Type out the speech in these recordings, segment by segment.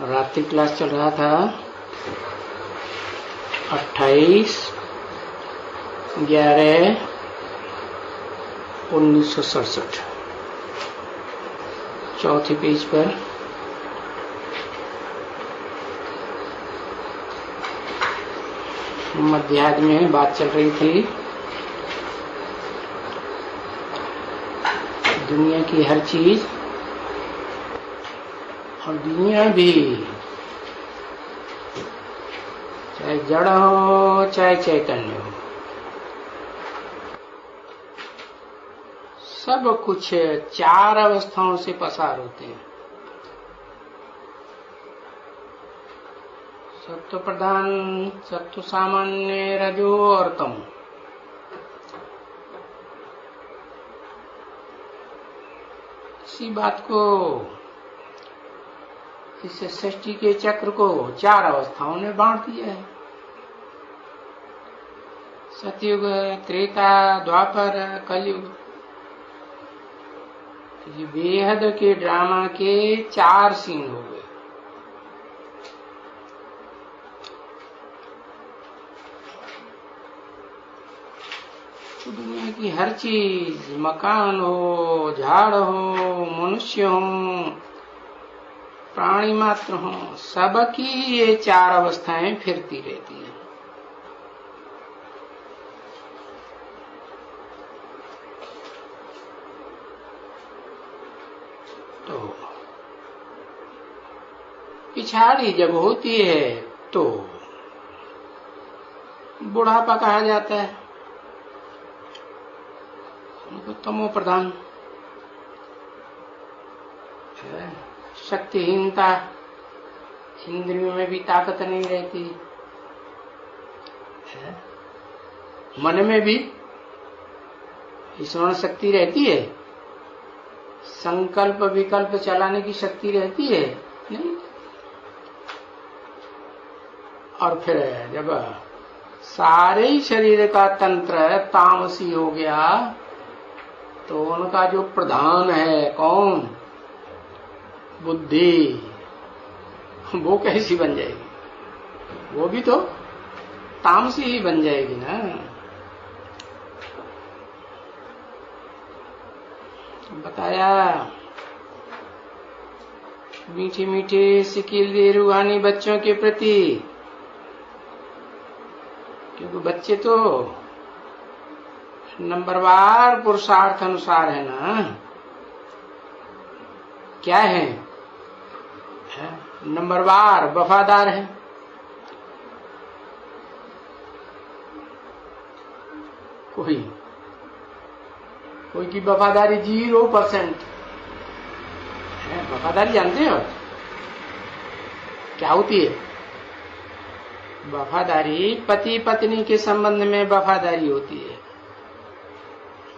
रात्रि क्लास चल रहा था 28/11/1967 चौथे पेज पर मध्याह्न में बात चल रही थी दुनिया की हर चीज और दुनिया भी चाहे जड़ हो चाहे चैतन्य हो, सब कुछ चार अवस्थाओं से पसार होते हैं। सत्व प्रधान, सत्व सामान्य, रजो और तमो। इसी बात को, इस सृष्टि के चक्र को चार अवस्थाओं ने बांट दिया है। सतयुग, त्रेता, द्वापर, कलयुग। ये बेहद के ड्रामा के चार सीन हो गए। तो दुनिया की हर चीज, मकान हो, झाड़ हो, मनुष्य हो, प्राणी मात्र हो, सबकी ये चार अवस्थाएं फिरती रहती हैं। तो पिछाड़ी जब होती है तो बुढ़ापा कहा जाता है, उनको तमो प्रधान। शक्तिहीनता, इंद्रियों में भी ताकत नहीं रहती, मन में भी स्मरण शक्ति रहती है, संकल्प विकल्प चलाने की शक्ति रहती है नहीं। और फिर जब सारे ही शरीर का तंत्र तामसी हो गया तो उनका जो प्रधान है कौन, बुद्धि, वो कैसी बन जाएगी? वो भी तो तामसी ही बन जाएगी ना। बताया मीठे मीठे सिकिल दे रूहानी बच्चों के प्रति, क्योंकि बच्चे तो नंबरवार पुरुषार्थ अनुसार है ना। क्या है? नंबरवार वफादार है। कोई की वफादारी 0% है। वफादारी जानते हो क्या होती है? वफादारी पति पत्नी के संबंध में वफादारी होती है।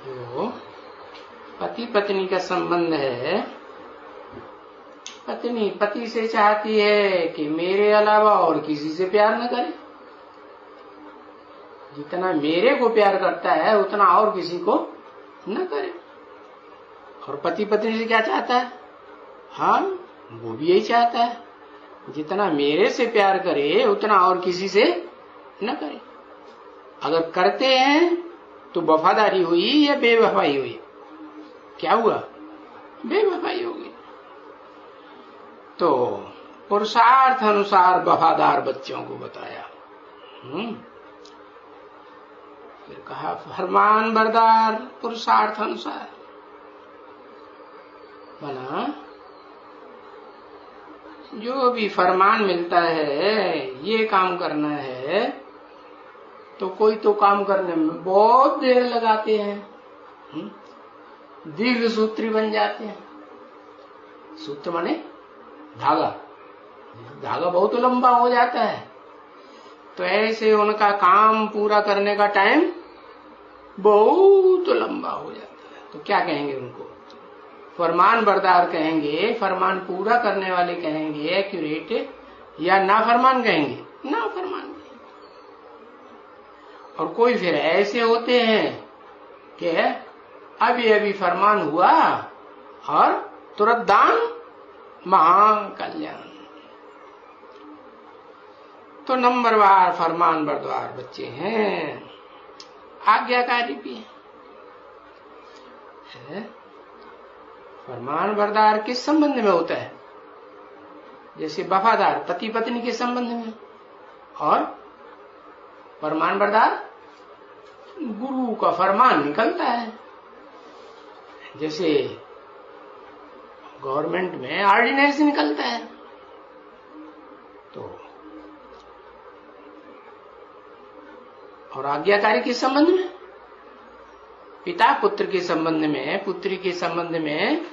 जो पति पत्नी का संबंध है, पत्नी पति से चाहती है कि मेरे अलावा और किसी से प्यार न करे। जितना मेरे को प्यार करता है उतना और किसी को न करे। और पति पत्नी से क्या चाहता है? हाँ, वो भी यही चाहता है, जितना मेरे से प्यार करे उतना और किसी से न करे। अगर करते हैं तो वफादारी हुई या बेवफाई हुई? क्या हुआ? बेवफाई होगी। तो पुरुषार्थ अनुसार वफादार बच्चों को बताया। फिर कहा फरमान बरदार पुरुषार्थ अनुसार बना। जो भी फरमान मिलता है ये काम करना है तो कोई तो काम करने में बहुत देर लगाते हैं, दीर्घ सूत्री बन जाते हैं। सूत्र माने धागा, धागा बहुत लंबा हो जाता है। तो ऐसे उनका काम पूरा करने का टाइम बहुत लंबा हो जाता है। तो क्या कहेंगे उनको? फरमान बरदार कहेंगे, फरमान पूरा करने वाले कहेंगे एक्यूरेट, या ना फरमान कहेंगे? ना फरमान। और कोई फिर ऐसे होते हैं कि अभी अभी फरमान हुआ और तुरंत दान महाकल्याण। तो नंबरवार फरमान बरदार बच्चे हैं, आज्ञाकारी भी है। फरमान बरदार किस संबंध में होता है? जैसे वफादार पति पत्नी के संबंध में, और फरमान बरदार गुरु का फरमान निकलता है। जैसे गवर्नमेंट में ऑर्डिनेंस निकलता है, तो और आज्ञाकारी के संबंध में, पिता पुत्र के संबंध में, पुत्री के संबंध में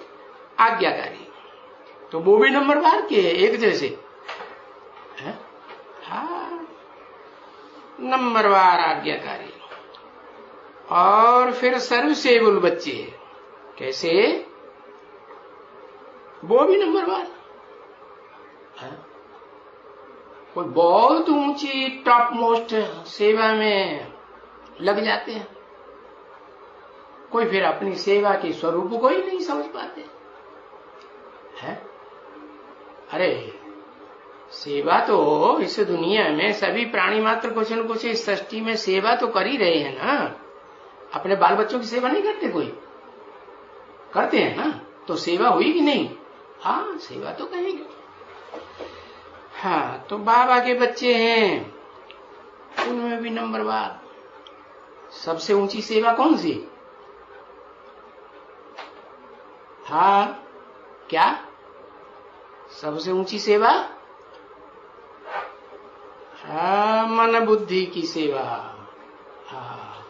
आज्ञाकारी, तो वो भी नंबरवार के एक जैसे है। हाँ, नंबरवार आज्ञाकारी। और फिर सर्वसेवुल बच्चे, कैसे? वो भी नंबरवार है। कोई बहुत ऊंची टॉप मोस्ट सेवा में लग जाते हैं, कोई फिर अपनी सेवा के स्वरूप को ही नहीं समझ पाते हैं। अरे सेवा तो इस दुनिया में सभी प्राणी मात्र कुछ न कुछ इस सृष्टि में सेवा तो कर ही रहे हैं ना। अपने बाल बच्चों की सेवा नहीं करते? कोई करते हैं ना, तो सेवा हुई कि नहीं? हाँ, सेवा तो कहेंगे। हाँ, तो बाबा के बच्चे हैं, उनमें भी नंबरवार। सबसे ऊंची सेवा कौन सी? हाँ, क्या सबसे ऊंची सेवा? हाँ, मन बुद्धि की सेवा। हाँ,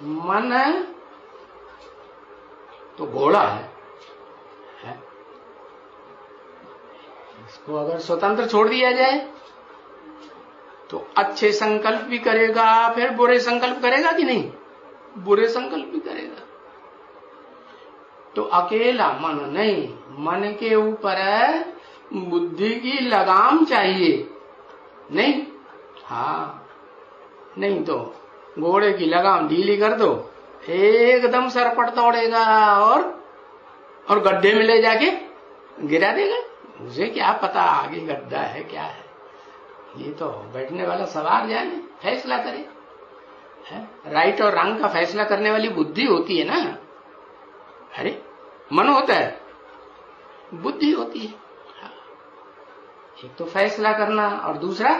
मन तो घोड़ा है। इसको अगर स्वतंत्र छोड़ दिया जाए तो अच्छे संकल्प भी करेगा, फिर बुरे संकल्प करेगा कि नहीं? बुरे संकल्प भी करेगा। तो अकेला मन नहीं, मन के ऊपर बुद्धि की लगाम चाहिए, नहीं? हाँ, नहीं तो घोड़े की लगाम ढीली कर दो, एकदम सरपट दौड़ेगा और गड्ढे में ले जाके गिरा देगा। उसे क्या पता आगे गड्ढा है क्या है? ये तो बैठने वाला सवार जाने, फैसला करे है? राइट और रंग का फैसला करने वाली बुद्धि होती है ना। अरे मन होता है, बुद्धि होती है। हाँ। एक तो फैसला करना और दूसरा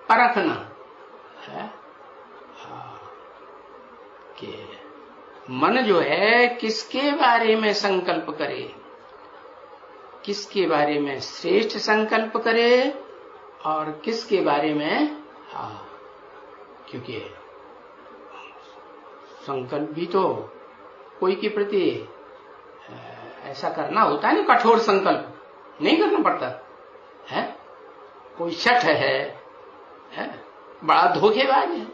परखना है। हाँ। कि मन जो है किसके बारे में संकल्प करे, किसके बारे में श्रेष्ठ संकल्प करे और किसके बारे में। हाँ, क्योंकि संकल्प भी तो कोई के प्रति ऐसा करना होता है ना, कठोर संकल्प नहीं करना पड़ता है। कोई शठ है, बड़ा धोखेबाज है,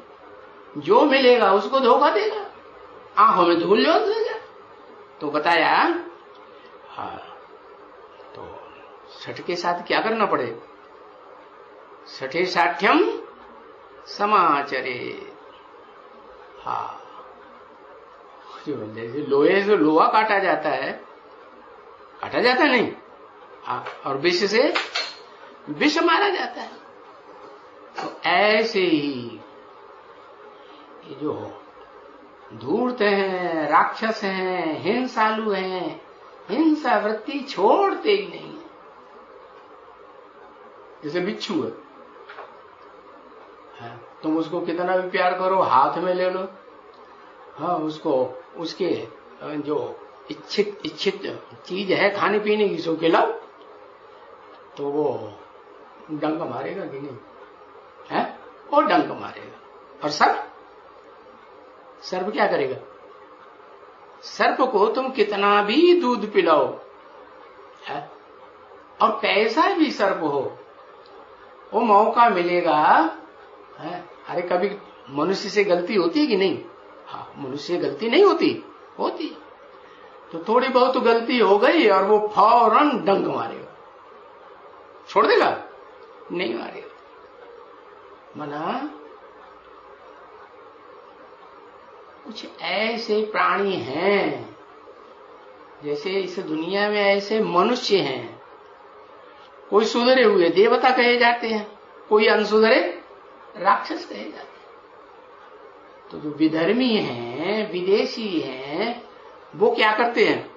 जो मिलेगा उसको धोखा देगा, आंखों में धूल झोंक देगा। तो बताया हाँ, तो शठ के साथ क्या करना पड़े? शठे साठ्यम समाचरे। हाँ, जैसे लोहे से लोहा काटा जाता है, काटा जाता नहीं, और विष से विष मारा जाता है। तो ऐसे ही ये जो धूर्त हैं, राक्षस हैं, हिंसालु हैं, हिंसा वृत्ति छोड़ते ही नहीं है। जैसे बिच्छू है, तुम उसको कितना भी प्यार करो, हाथ में ले लो, हाँ, उसको उसके जो इच्छित चीज है खाने पीने की, सो खिलाओ तो वो डंक मारेगा कि नहीं है? वो डंक मारेगा। और सर्प क्या करेगा? सर्प को तुम कितना भी दूध पिलाओ है, और कैसा भी सर्प हो, वो मौका मिलेगा है। अरे कभी मनुष्य से गलती होती है कि नहीं? हाँ, मनुष्य से गलती नहीं होती, होती। तो थोड़ी बहुत गलती हो गई और वो फौरन डंक मारेगा, छोड़ देगा? नहीं मारेगा। मना कुछ ऐसे प्राणी हैं, जैसे इस दुनिया में ऐसे मनुष्य हैं कोई सुधरे हुए देवता कहे जाते हैं, कोई अनसुधरे राक्षस कहे जाते हैं। तो जो विधर्मी हैं, विदेशी हैं, वो क्या करते हैं?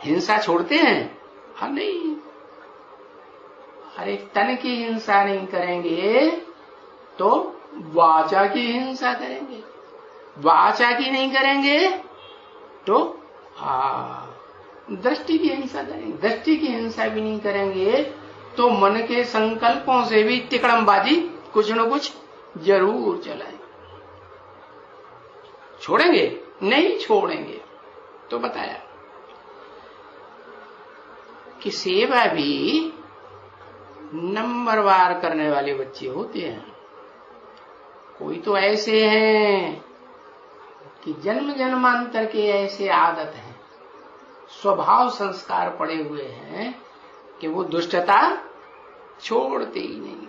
हिंसा छोड़ते हैं? हाँ नहीं। अरे तन की हिंसा नहीं करेंगे तो वाचा की हिंसा करेंगे, वाचा की नहीं करेंगे तो दृष्टि की हिंसा करेंगे, दृष्टि की हिंसा भी नहीं करेंगे तो मन के संकल्पों से भी तिकड़मबाजी कुछ न कुछ जरूर चलाएंगे। छोड़ेंगे? नहीं छोड़ेंगे। तो बताया कि सेवा भी नंबरवार करने वाले बच्चे होते हैं। कोई तो ऐसे हैं कि जन्म जन्मांतर के ऐसे आदत है, स्वभाव संस्कार पड़े हुए हैं कि वो दुष्टता छोड़ते ही नहीं।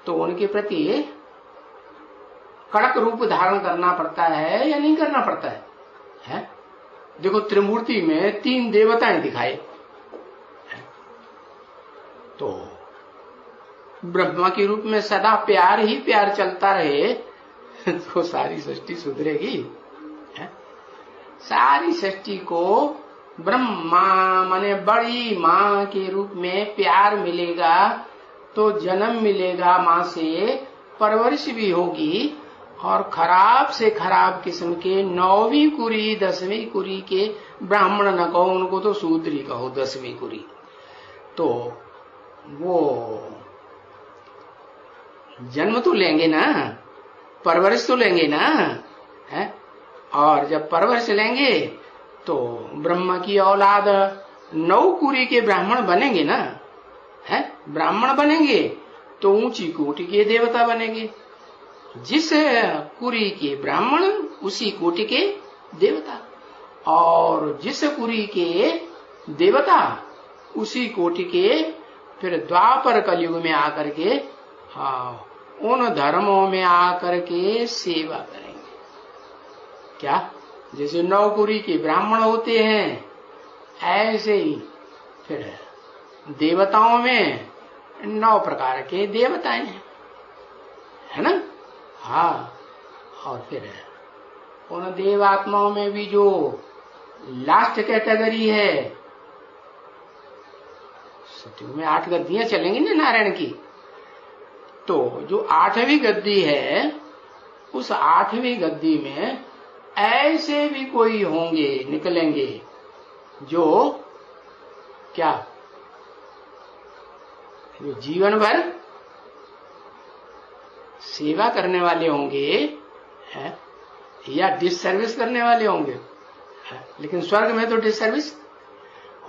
तो उनके प्रति कड़क रूप धारण करना पड़ता है या नहीं करना पड़ता है? देखो त्रिमूर्ति में 3 देवताएं दिखाए, तो ब्रह्मा के रूप में सदा प्यार ही प्यार चलता रहे तो सारी सृष्टि सुधरेगी? सारी सृष्टि को ब्रह्मा माने बड़ी माँ के रूप में प्यार मिलेगा तो जन्म मिलेगा, माँ से परवरिश भी होगी, और खराब से खराब किस्म के 9वीं कुरी 10वीं कुरी के ब्राह्मण न कहो, उनको तो शूद्र ही कहो, 10वीं कुरी, तो वो जन्म तो लेंगे ना, परवरिश तो लेंगे ना, है? और जब परवरिश लेंगे तो ब्रह्मा की औलाद 9 कुरी के ब्राह्मण बनेंगे ना, है? ब्राह्मण बनेंगे तो ऊंची कोटि के देवता बनेंगे। जिस कुरी के ब्राह्मण उसी कोटि के देवता, और जिस कुरी के देवता उसी कोटि के फिर द्वापर कलयुग में आकर के उन धर्मों में आकर के सेवा करेंगे। क्या? जैसे 9 कुरी के ब्राह्मण होते हैं, ऐसे ही फिर देवताओं में 9 प्रकार के देवताएं हैं, है ना? हाँ। और फिर उन देवात्माओं में भी जो लास्ट कैटेगरी है, सतयुग में 8 गद्दियां चलेंगी ना नारायण की, तो जो 8वीं गद्दी है, उस 8वीं गद्दी में ऐसे भी कोई होंगे, निकलेंगे, जो क्या, जो जीवन भर सेवा करने वाले होंगे, है? या डिससर्विस करने वाले होंगे, है? लेकिन स्वर्ग में तो डिससर्विस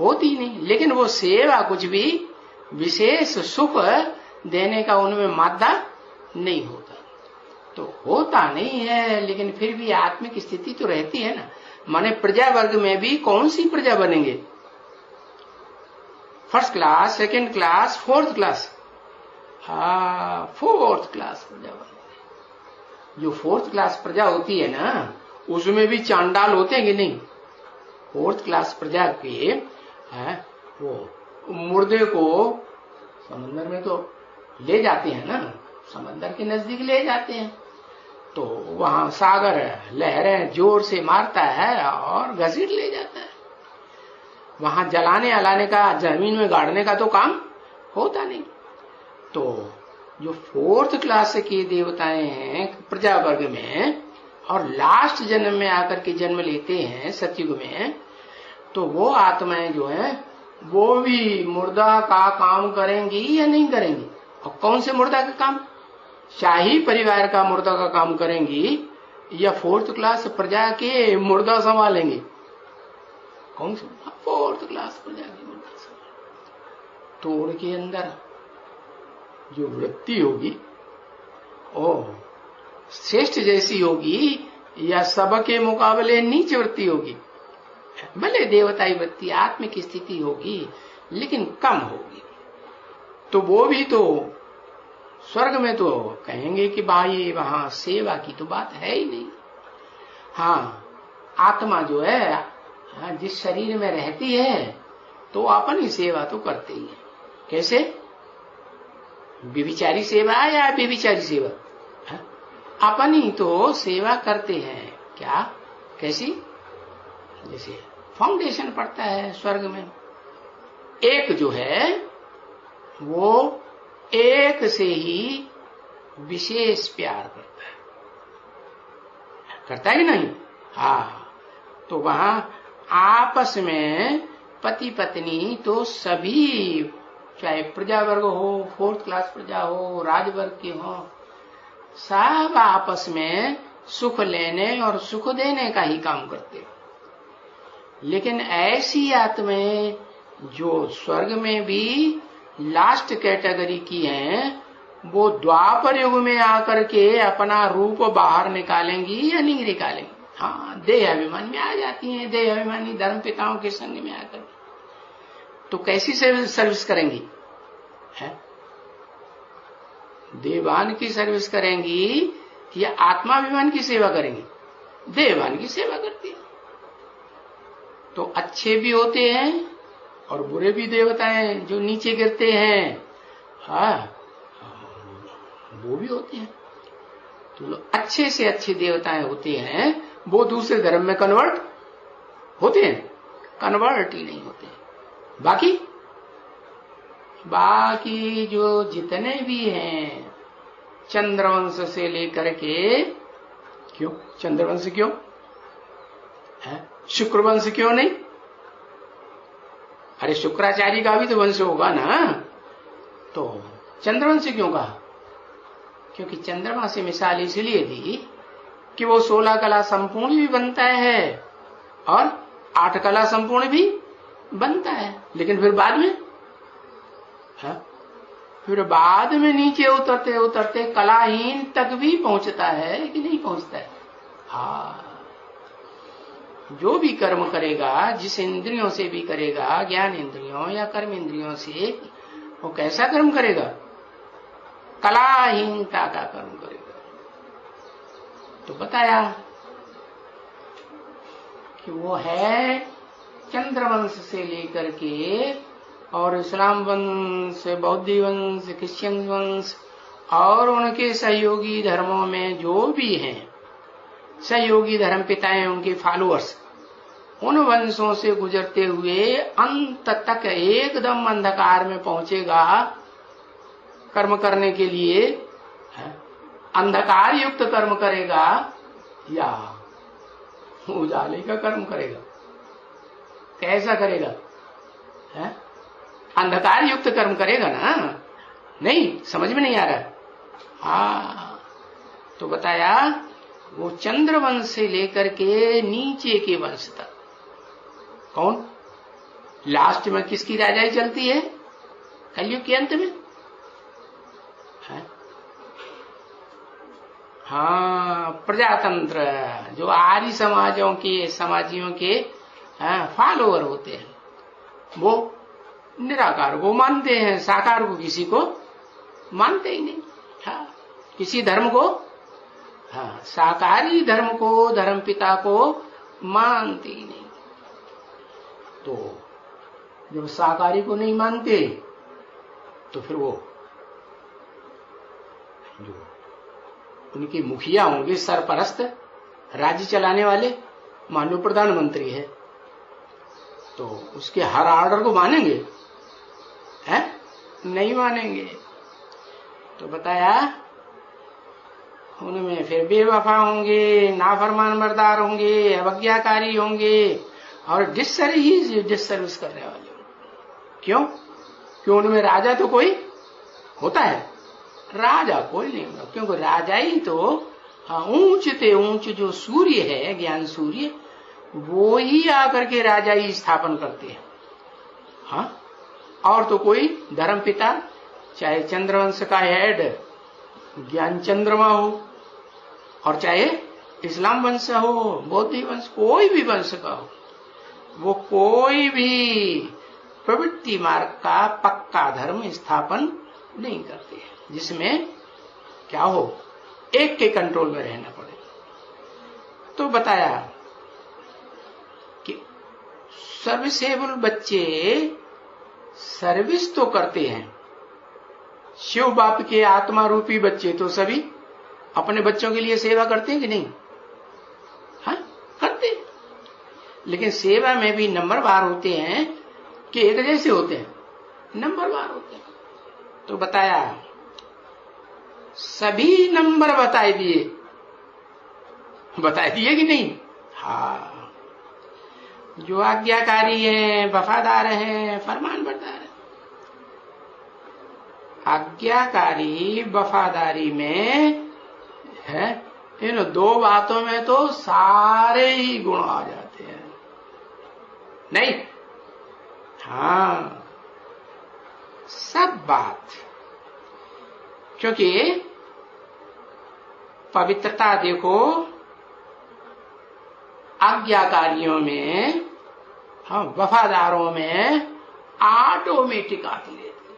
होती नहीं, लेकिन वो सेवा कुछ भी विशेष सुख देने का उनमें मादा नहीं होता। तो होता नहीं है, लेकिन फिर भी आत्मिक स्थिति तो रहती है ना। माने प्रजा वर्ग में भी कौन सी प्रजा बनेंगे? 1st class, 2nd class, 4th class? 4th class प्रजा बनेंगे। जो 4th क्लास प्रजा होती है ना, उसमें भी चांडाल होते हैं कि नहीं? 4th क्लास प्रजा के वो मुर्दे को समंदर में तो ले जाते हैं ना, समंदर के नजदीक ले जाते हैं, तो वहां सागर लहरें जोर से मारता है और घसीट ले जाता है। वहां जलाने अलाने का, जमीन में गाड़ने का तो काम होता नहीं। तो जो 4th क्लास के देवताएं हैं प्रजा वर्ग में, और लास्ट जन्म में आकर के जन्म लेते हैं सतयुग में, तो वो आत्माएं जो है वो भी मुर्दा का काम करेंगी या नहीं करेंगी? और कौन से मुर्दा का काम? शाही परिवार का मुर्दा का काम करेंगी या 4th क्लास प्रजा के मुर्दा संभालेंगे? कौन से? 4th क्लास प्रजा के मुर्दा संभालेंगे। तो उनके अंदर जो वृत्ति होगी ओ श्रेष्ठ जैसी होगी या सबके मुकाबले नीच वृत्ति होगी? भले देवताई वृत्ति, आत्मिक स्थिति होगी, लेकिन कम होगी। तो वो भी तो स्वर्ग में तो कहेंगे कि भाई वहां सेवा की तो बात है ही नहीं। हाँ, आत्मा जो है जिस शरीर में रहती है तो अपनी सेवा तो करते ही है। कैसे? व्यभिचारी सेवा या व्यभिचारी सेवा? अपनी तो सेवा करते हैं। क्या? कैसी? जैसे फाउंडेशन पड़ता है स्वर्ग में, एक जो है वो एक से ही विशेष प्यार करता है कि नहीं? हाँ, तो वहां आपस में पति पत्नी तो सभी, चाहे प्रजा वर्ग हो, 4th क्लास प्रजा हो, राजवर्ग के हो, सब आपस में सुख लेने और सुख देने का ही काम करते हो। लेकिन ऐसी आत्माएं जो स्वर्ग में भी लास्ट कैटेगरी की हैं, वो द्वापर युग में आकर के अपना रूप बाहर निकालेंगी या नहीं निकालेंगी? हाँ, देह अभिमान में आ जाती हैं, देह अभिमानी धर्म पिताओं के संग में आकर। तो कैसी सर्विस करेंगी? है? देवान की सर्विस करेंगी कि आत्माभिमान की सेवा करेंगी? देवान की सेवा करती है। तो अच्छे भी होते हैं और बुरे भी देवता हैं जो नीचे गिरते हैं, हाँ, वो भी होते हैं। तो अच्छे से अच्छे देवताएं होते हैं, वो दूसरे धर्म में कन्वर्ट होते हैं? कन्वर्ट ही नहीं होते। बाकी जो जितने भी हैं, चंद्रवंश से लेकर के, क्यों चंद्रवंश क्यों है? शुक्रवंश क्यों नहीं? अरे शुक्राचार्य का भी तो वंश होगा ना, तो चंद्रवंश क्यों कहा? क्योंकि चंद्रमा से मिसाल इसलिए दी कि वो 16 कला संपूर्ण भी बनता है और 8 कला संपूर्ण भी बनता है। लेकिन फिर बाद में, फिर बाद में नीचे उतरते उतरते कलाहीन तक भी पहुंचता है कि नहीं पहुंचता है? हाँ, जो भी कर्म करेगा, जिस इंद्रियों से भी करेगा, ज्ञान इंद्रियों या कर्म इंद्रियों से, वो कैसा कर्म करेगा? कलाहीनता का कर्म करेगा। तो बताया कि वो है चंद्रवंश से लेकर के और इस्लाम वंश, बौद्ध वंश, क्रिश्चियन वंश और उनके सहयोगी धर्मों में जो भी हैं, सहयोगी धर्म पिताएं, उनके फॉलोअर्स, उन वंशों से गुजरते हुए अंत तक एकदम अंधकार में पहुंचेगा कर्म करने के लिए। अंधकार युक्त कर्म करेगा या उजाले का कर्म करेगा? कैसा करेगा? है? अंधकार युक्त कर्म करेगा ना? नहीं, समझ में नहीं आ रहा? हाँ, तो बताया वो चंद्रवंश से लेकर के नीचे के वंश तक। कौन? लास्ट में किसकी राजाई चलती है? कलयुग के अंत में। है? हाँ, प्रजातंत्र, जो आर्य समाजियों के फॉलोअर होते हैं, वो निराकार को मानते हैं, साकार को किसी को मानते ही नहीं। हाँ, किसी धर्म को, हाँ, साकारी धर्म को, धर्म पिता को मानते ही नहीं। तो जब साकारी को नहीं मानते तो फिर वो जो उनके मुखिया होंगे, सरपरस्त, राज्य चलाने वाले, मान लो प्रधानमंत्री है, तो उसके हर ऑर्डर को मानेंगे? हैं? नहीं मानेंगे। तो बताया उनमें फिर बेवफा होंगे, नाफरमान मर्दार होंगे, अवज्ञाकारी होंगे और डिससर्विस करने वाले। क्यों? क्यों? उनमें राजा तो कोई होता है? राजा कोई नहीं होता, क्योंकि राजा ही तो ऊंच ते ऊंच जो सूर्य है, ज्ञान सूर्य, वो ही आकर के राजा ही स्थापन करते हैं। हाँ, और तो कोई धर्म पिता, चाहे चंद्रवंश का हेड ज्ञान चंद्रमा हो, और चाहे इस्लाम वंश हो, बौद्ध वंश, कोई भी वंश का हो, वो कोई भी प्रवृत्ति मार्ग का पक्का धर्म स्थापन नहीं करते हैं, जिसमें क्या हो, एक के कंट्रोल में रहना पड़े। तो बताया कि सर्विसेबल बच्चे सर्विस तो करते हैं। शिव बाप के आत्मा रूपी बच्चे तो सभी अपने बच्चों के लिए सेवा करते हैं कि नहीं? हाँ, करते हैं। लेकिन सेवा में भी नंबरवार होते हैं कि एक जैसे होते हैं? नंबरवार होते हैं। तो बताया, सभी नंबर बता दिए कि नहीं? हाँ, जो आज्ञाकारी हैं, वफादार हैं, फरमान बरदार हैं। आज्ञाकारी वफादारी में है, इन दो बातों में तो सारे ही गुण आ जाते हैं, नहीं? हाँ, सब बात। क्योंकि पवित्रता देखो आज्ञाकारियों में, हाँ, वफादारों में ऑटोमेटिक आती रहती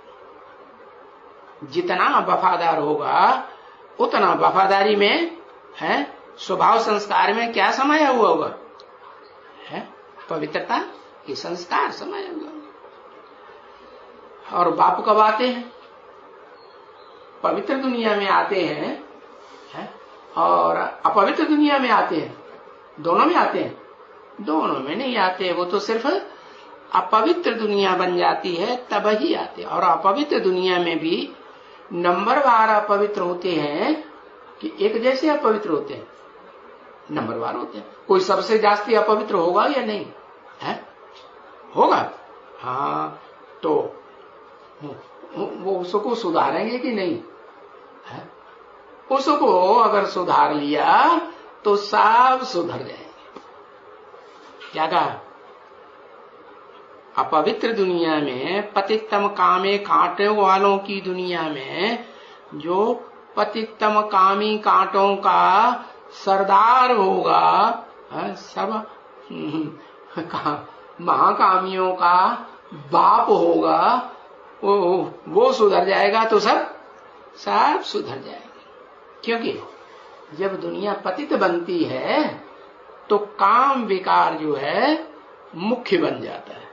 है। जितना वफादार होगा उतना वफादारी में है, स्वभाव संस्कार में क्या समाया हुआ होगा? है पवित्रता के संस्कार समाया हुआ। और बाप कब आते हैं? पवित्र दुनिया में आते हैं, है? और अपवित्र दुनिया में आते हैं। दोनों में आते हैं? दोनों में नहीं आते, वो तो सिर्फ अपवित्र दुनिया बन जाती है तब ही आते हैं। और अपवित्र दुनिया में भी नंबरवार अपवित्र होते हैं कि एक जैसे अपवित्र होते हैं? नंबरवार होते हैं। कोई सबसे जास्ती अपवित्र होगा या नहीं है? होगा। हाँ, तो वो उसको सुधारेंगे कि नहीं है? उसको अगर सुधार लिया तो सब सुधर जाएंगे। क्या कहा? अपवित्र दुनिया में, पतितम कामे कांटे वालों की दुनिया में, जो पतितम कामी कांटों का सरदार होगा, सब महाकामियों का बाप होगा, वो सुधर जाएगा तो सब सुधर जाएगा। क्योंकि जब दुनिया पतित बनती है तो काम विकार जो है मुख्य बन जाता है।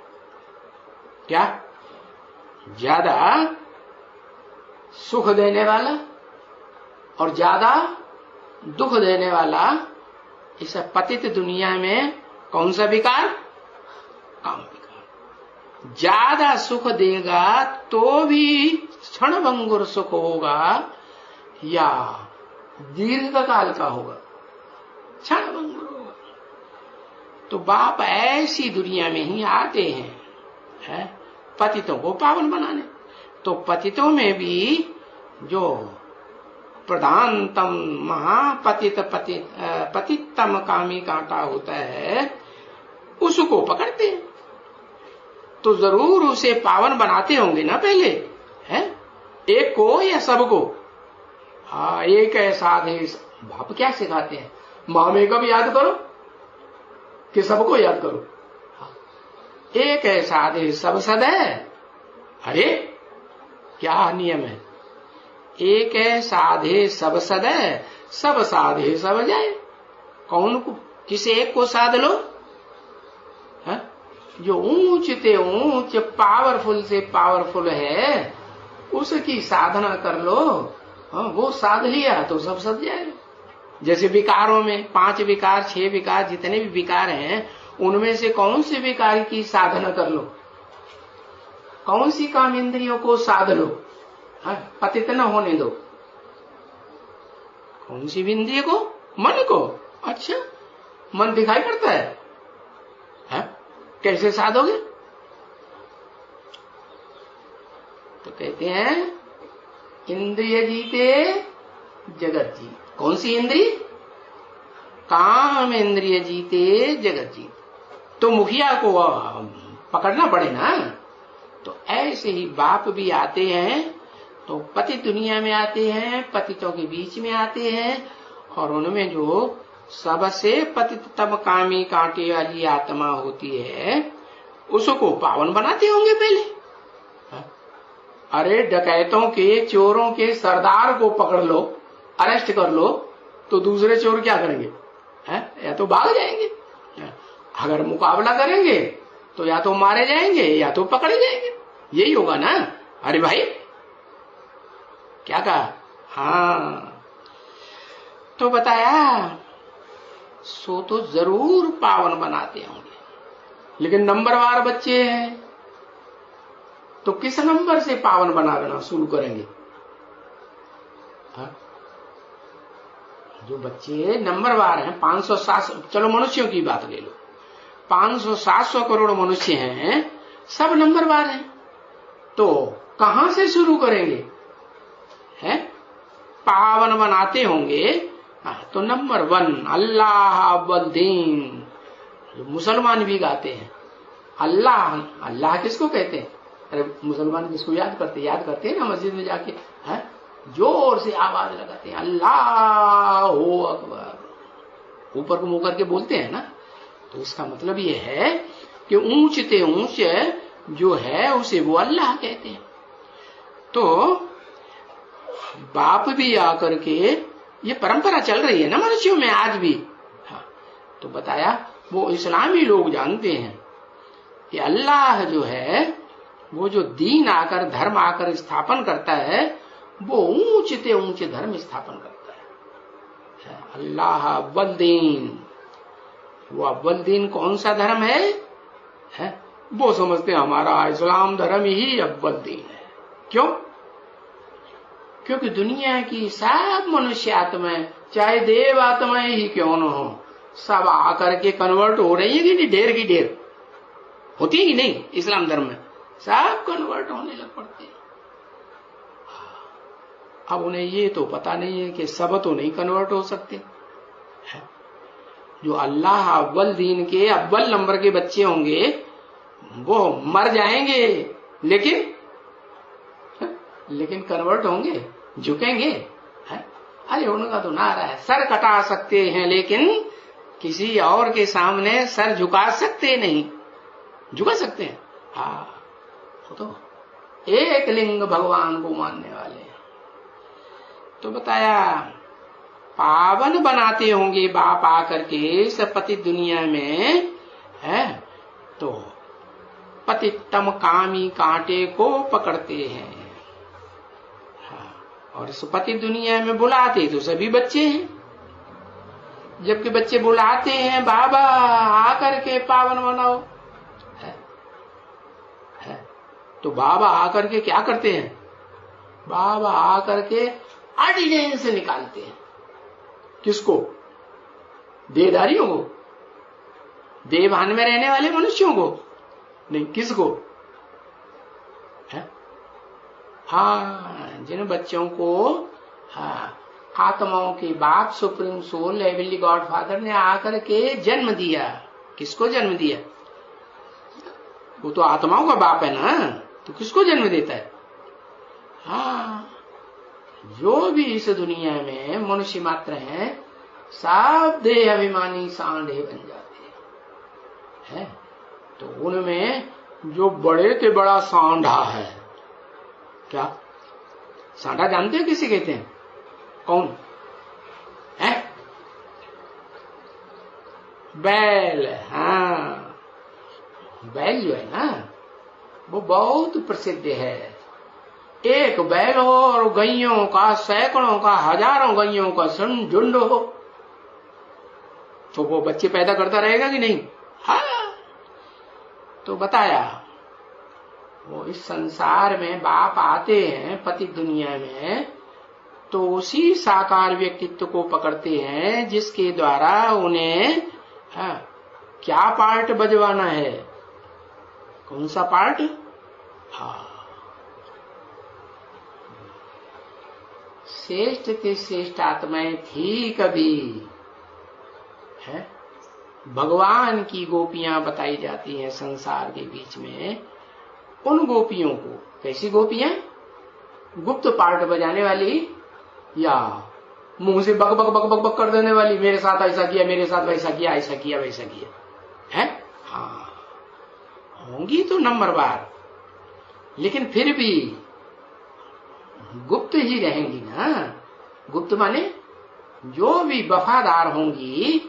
क्या? ज्यादा सुख देने वाला और ज्यादा दुख देने वाला, इस पतित दुनिया में कौन सा विकार? काम विकार। ज्यादा सुख देगा तो भी क्षणभंगुर सुख होगा या दीर्घ काल का होगा? क्षणभंगुर होगा। तो बाप ऐसी दुनिया में ही आते हैं, है? पतितों को पावन बनाने। तो पतितों में भी जो प्रधानतम पतितम कामी कांटा होता है उसको पकड़ते हैं, तो जरूर उसे पावन बनाते होंगे ना पहले, है? एक को या सबको? हाँ, एक है साधे। बाप क्या सिखाते हैं? मामे को भी याद करो कि सबको याद करो। एक है साधे सब सद है। अरे क्या नियम है? एक है साधे सब सद है, सब साधे सब जाए। कौन को? किसी एक को साध लो, है? जो ऊंच ते ऊंच पावरफुल से पावरफुल है उसकी साधना कर लो। हाँ, वो साध लिया तो सब सद जाएगा। जैसे विकारों में 5 विकार 6 विकार जितने भी विकार हैं उनमें से कौन से विकार की साधना कर लो? कौन सी काम इंद्रियों को साध लो, पतित न होने दो? कौन सी इंद्रिय को? मन को। अच्छा, मन दिखाई पड़ता है? कैसे साधोगे? तो कहते हैं इंद्रिय जीते जगत जीत। कौन सी इंद्रिय? काम इंद्रिय जीते जगत जीत। तो मुखिया को पकड़ना पड़े ना। तो ऐसे ही बाप भी आते हैं, तो पतित दुनिया में आते हैं, पतितों के बीच में आते हैं, और उनमें जो सबसे पतिततम कामी कांटे वाली आत्मा होती है उसको पावन बनाते होंगे पहले। अरे डकैतों के, चोरों के सरदार को पकड़ लो, अरेस्ट कर लो, तो दूसरे चोर क्या करेंगे? या तो भाग जाएंगे, अगर मुकाबला करेंगे तो या तो मारे जाएंगे या तो पकड़े जाएंगे। यही होगा ना? अरे भाई क्या कहा? हाँ, तो बताया सो तो जरूर पावन बनाते होंगे, लेकिन नंबरवार बच्चे हैं तो किस नंबर से पावन बनाना शुरू करेंगे? हाँ? जो बच्चे नंबरवार हैं 500-700, चलो मनुष्यों की बात ले लो, 500-700 करोड़ मनुष्य हैं, सब नंबरवार हैं, तो कहां से शुरू करेंगे? हैं? पावन बनाते होंगे तो नंबर 1 अल्लाह अव्वल दीन, जो मुसलमान भी गाते हैं अल्लाह। अल्लाह किसको कहते हैं? अरे मुसलमान किसको याद करते हैं ना मस्जिद में जाके, है जोर से आवाज लगाते हैं अल्लाहू अकबर, ऊपर को मुंह करके बोलते हैं ना। तो इसका मतलब ये है कि ऊंचते ऊंच जो है उसे वो अल्लाह कहते हैं। तो बाप भी आकर के, ये परंपरा चल रही है ना मनुष्यों में आज भी। हाँ, तो बताया वो इस्लामी लोग जानते हैं कि अल्लाह जो है वो जो दीन आकर, धर्म आकर स्थापन करता है, वो ऊंचते ऊंचे धर्म स्थापन करता है। अल्लाह अव्वल दीन, वो अव्वल दीन कौन सा धर्म है? वो समझते हैं हमारा इस्लाम धर्म ही अव्वल दीन है। क्यों? क्योंकि दुनिया की सब मनुष्य आत्माएं, चाहे देव आत्माएं ही क्यों न हो, सब आकर के कन्वर्ट हो रही है कि नहीं? ढेर की ढेर होती है कि नहीं? इस्लाम धर्म में सब कन्वर्ट होने लग पड़ते हैं। अब उन्हें ये तो पता नहीं है कि सब तो नहीं कन्वर्ट हो सकते। जो अल्लाह अव्वल दीन के अव्वल नंबर के बच्चे होंगे वो मर जाएंगे, लेकिन कन्वर्ट होंगे, झुकेंगे। अरे उनका तो नारा है सर कटा सकते हैं लेकिन किसी और के सामने सर झुका सकते नहीं। झुका सकते हैं? हाँ, तो एक लिंग भगवान को मानने वाले हैं। तो बताया पावन बनाते होंगे बाप आकर के सब पति दुनिया में है, तो पतितम कामी कांटे को पकड़ते हैं। हाँ, और इस पति दुनिया में बुलाते तो सभी बच्चे हैं, जबकि बच्चे बुलाते हैं बाबा आकर के पावन बनाओ, है। तो बाबा आकर के क्या करते हैं? बाबा आकर के ऑर्डिनेंस निकालते हैं। किसको? देहधारियों को, देवभान में रहने वाले मनुष्यों को नहीं, किसको? है? हाँ, जिन बच्चों को हाँ आत्माओं के बाप supreme soul heavenly God father ने आकर के जन्म दिया। किसको जन्म दिया? वो तो आत्माओं का बाप है ना, तो किसको जन्म देता है? हाँ, जो भी इस दुनिया में मनुष्य मात्र हैं सब देह अभिमानी सांडे बन जाते हैं। तो उनमें जो बड़े से बड़ा सांडा है, क्या सांडा जानते हो किसे कहते हैं? कौन है? बैल। हाँ, बैल जो है ना वो बहुत प्रसिद्ध है। एक बैल हो और गैयों का सैकड़ों का हजारों गैयों का झुंड हो तो वो बच्चे पैदा करता रहेगा कि नहीं? हाँ, तो बताया वो इस संसार में बाप आते हैं पति दुनिया में तो उसी साकार व्यक्तित्व को पकड़ते हैं जिसके द्वारा उन्हें क्या पार्ट बजवाना है। कौन सा पार्ट? हाँ, श्रेष्ठ से श्रेष्ठ आत्माएं थी कभी है। भगवान की गोपियां बताई जाती हैं संसार के बीच में। उन गोपियों को, कैसी गोपियां? गुप्त पार्ट बजाने वाली या मुंह से बक बक बक बक बक कर देने वाली, मेरे साथ ऐसा किया, मेरे साथ वैसा किया, ऐसा किया वैसा किया है। हाँ, होंगी तो नंबरवार, लेकिन फिर भी गुप्त ही रहेंगी ना। गुप्त माने जो भी वफादार होंगी।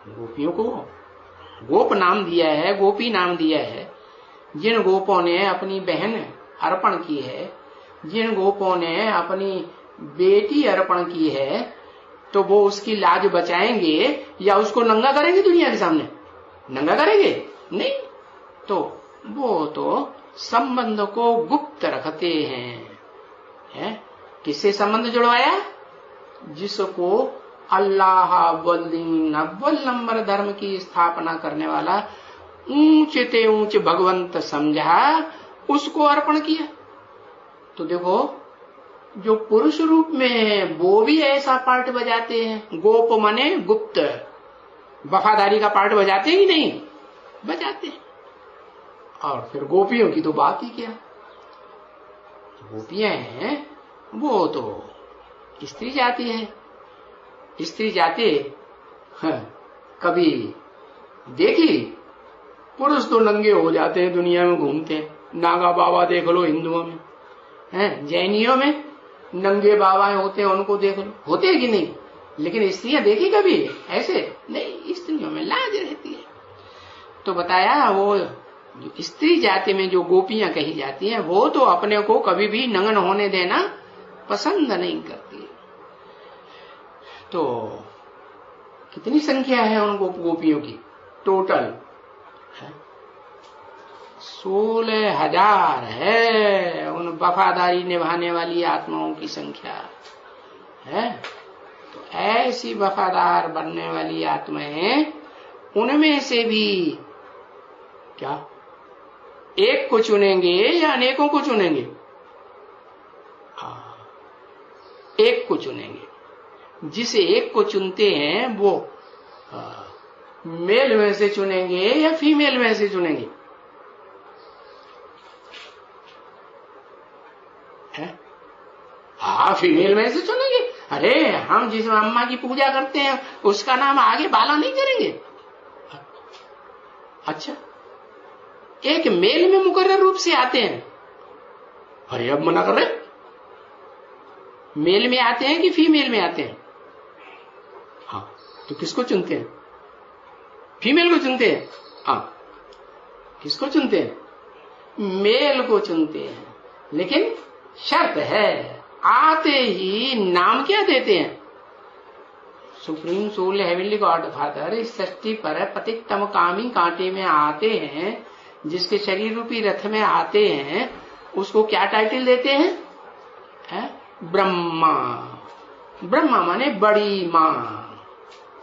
गोपियों को गोप नाम दिया है, गोपी नाम दिया है, जिन गोपों ने अपनी बहन अर्पण की है, जिन गोपों ने अपनी बेटी अर्पण की है, तो वो उसकी लाज बचाएंगे या उसको नंगा करेंगे दुनिया के सामने? नंगा करेंगे? नहीं। तो वो तो संबंध को गुप्त रखते हैं। किससे संबंध जुड़वाया? जिसको अल्लाह अव्वल नंबर धर्म की स्थापना करने वाला ऊंचे ते ऊंचे भगवंत समझा, उसको अर्पण किया। तो देखो, जो पुरुष रूप में है वो भी ऐसा पार्ट बजाते हैं। गोप माने गुप्त, वफादारी का पार्ट बजाते हैं कि नहीं? बजाते हैं। और फिर गोपियों की तो बात ही क्या। गोपियां हैं वो तो स्त्री जाति है। स्त्री जाति कभी देखी? पुरुष तो नंगे हो जाते हैं, दुनिया में घूमते हैं। नागा बाबा देख लो हिंदुओं में, जैनियों में नंगे बाबाएं होते हैं, उनको देख लो, होते हैं कि नहीं? लेकिन स्त्रियां देखी कभी ऐसे? नहीं, स्त्रियों में लाज रहती है। तो बताया वो स्त्री जाति में जो गोपियां कही जाती हैं वो तो अपने को कभी भी नंगन होने देना पसंद नहीं करती। तो कितनी संख्या है उन गोपियों की? टोटल 16,000 है उन वफादारी निभाने वाली आत्माओं की संख्या है। तो ऐसी वफादार बनने वाली आत्माएं, उनमें से भी क्या एक को चुनेंगे या अनेकों को चुनेंगे? एक को चुनेंगे। जिस एक को चुनते हैं वो मेल में से चुनेंगे या फीमेल में से चुनेंगे? हाँ, फीमेल में से चुनेंगे। अरे हम जिस अम्मा की पूजा करते हैं उसका नाम आगे बाला नहीं करेंगे। अच्छा, एक मेल में मुकर्रर रूप से आते हैं। अरे अब मना कर रहे, मेल में आते हैं कि फीमेल में आते हैं? हाँ, तो किसको चुनते हैं? फीमेल को चुनते हैं। हाँ, किसको चुनते हैं? मेल को चुनते हैं। लेकिन शर्त है, आते ही नाम क्या देते हैं? Supreme soul heavenly God father इस सृष्टि पर पतितम कामी कांटे में आते हैं, जिसके शरीर रूपी रथ में आते हैं, उसको क्या टाइटल देते हैं? ब्रह्मा। ब्रह्मा माने बड़ी मां,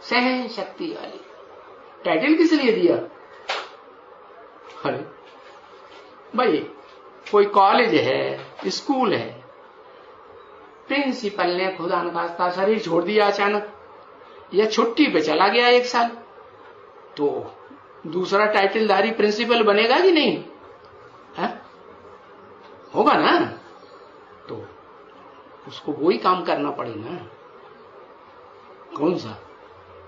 सहन शक्ति वाली। टाइटल किस लिए दिया? अरे भाई, कोई कॉलेज है, स्कूल है, प्रिंसिपल ने खुदा न खास्ता शरीर छोड़ दिया अचानक, या छुट्टी पे चला गया 1 साल, तो दूसरा टाइटलधारी प्रिंसिपल बनेगा कि नहीं? होगा ना। तो उसको वही काम करना पड़ेगा। कौन सा?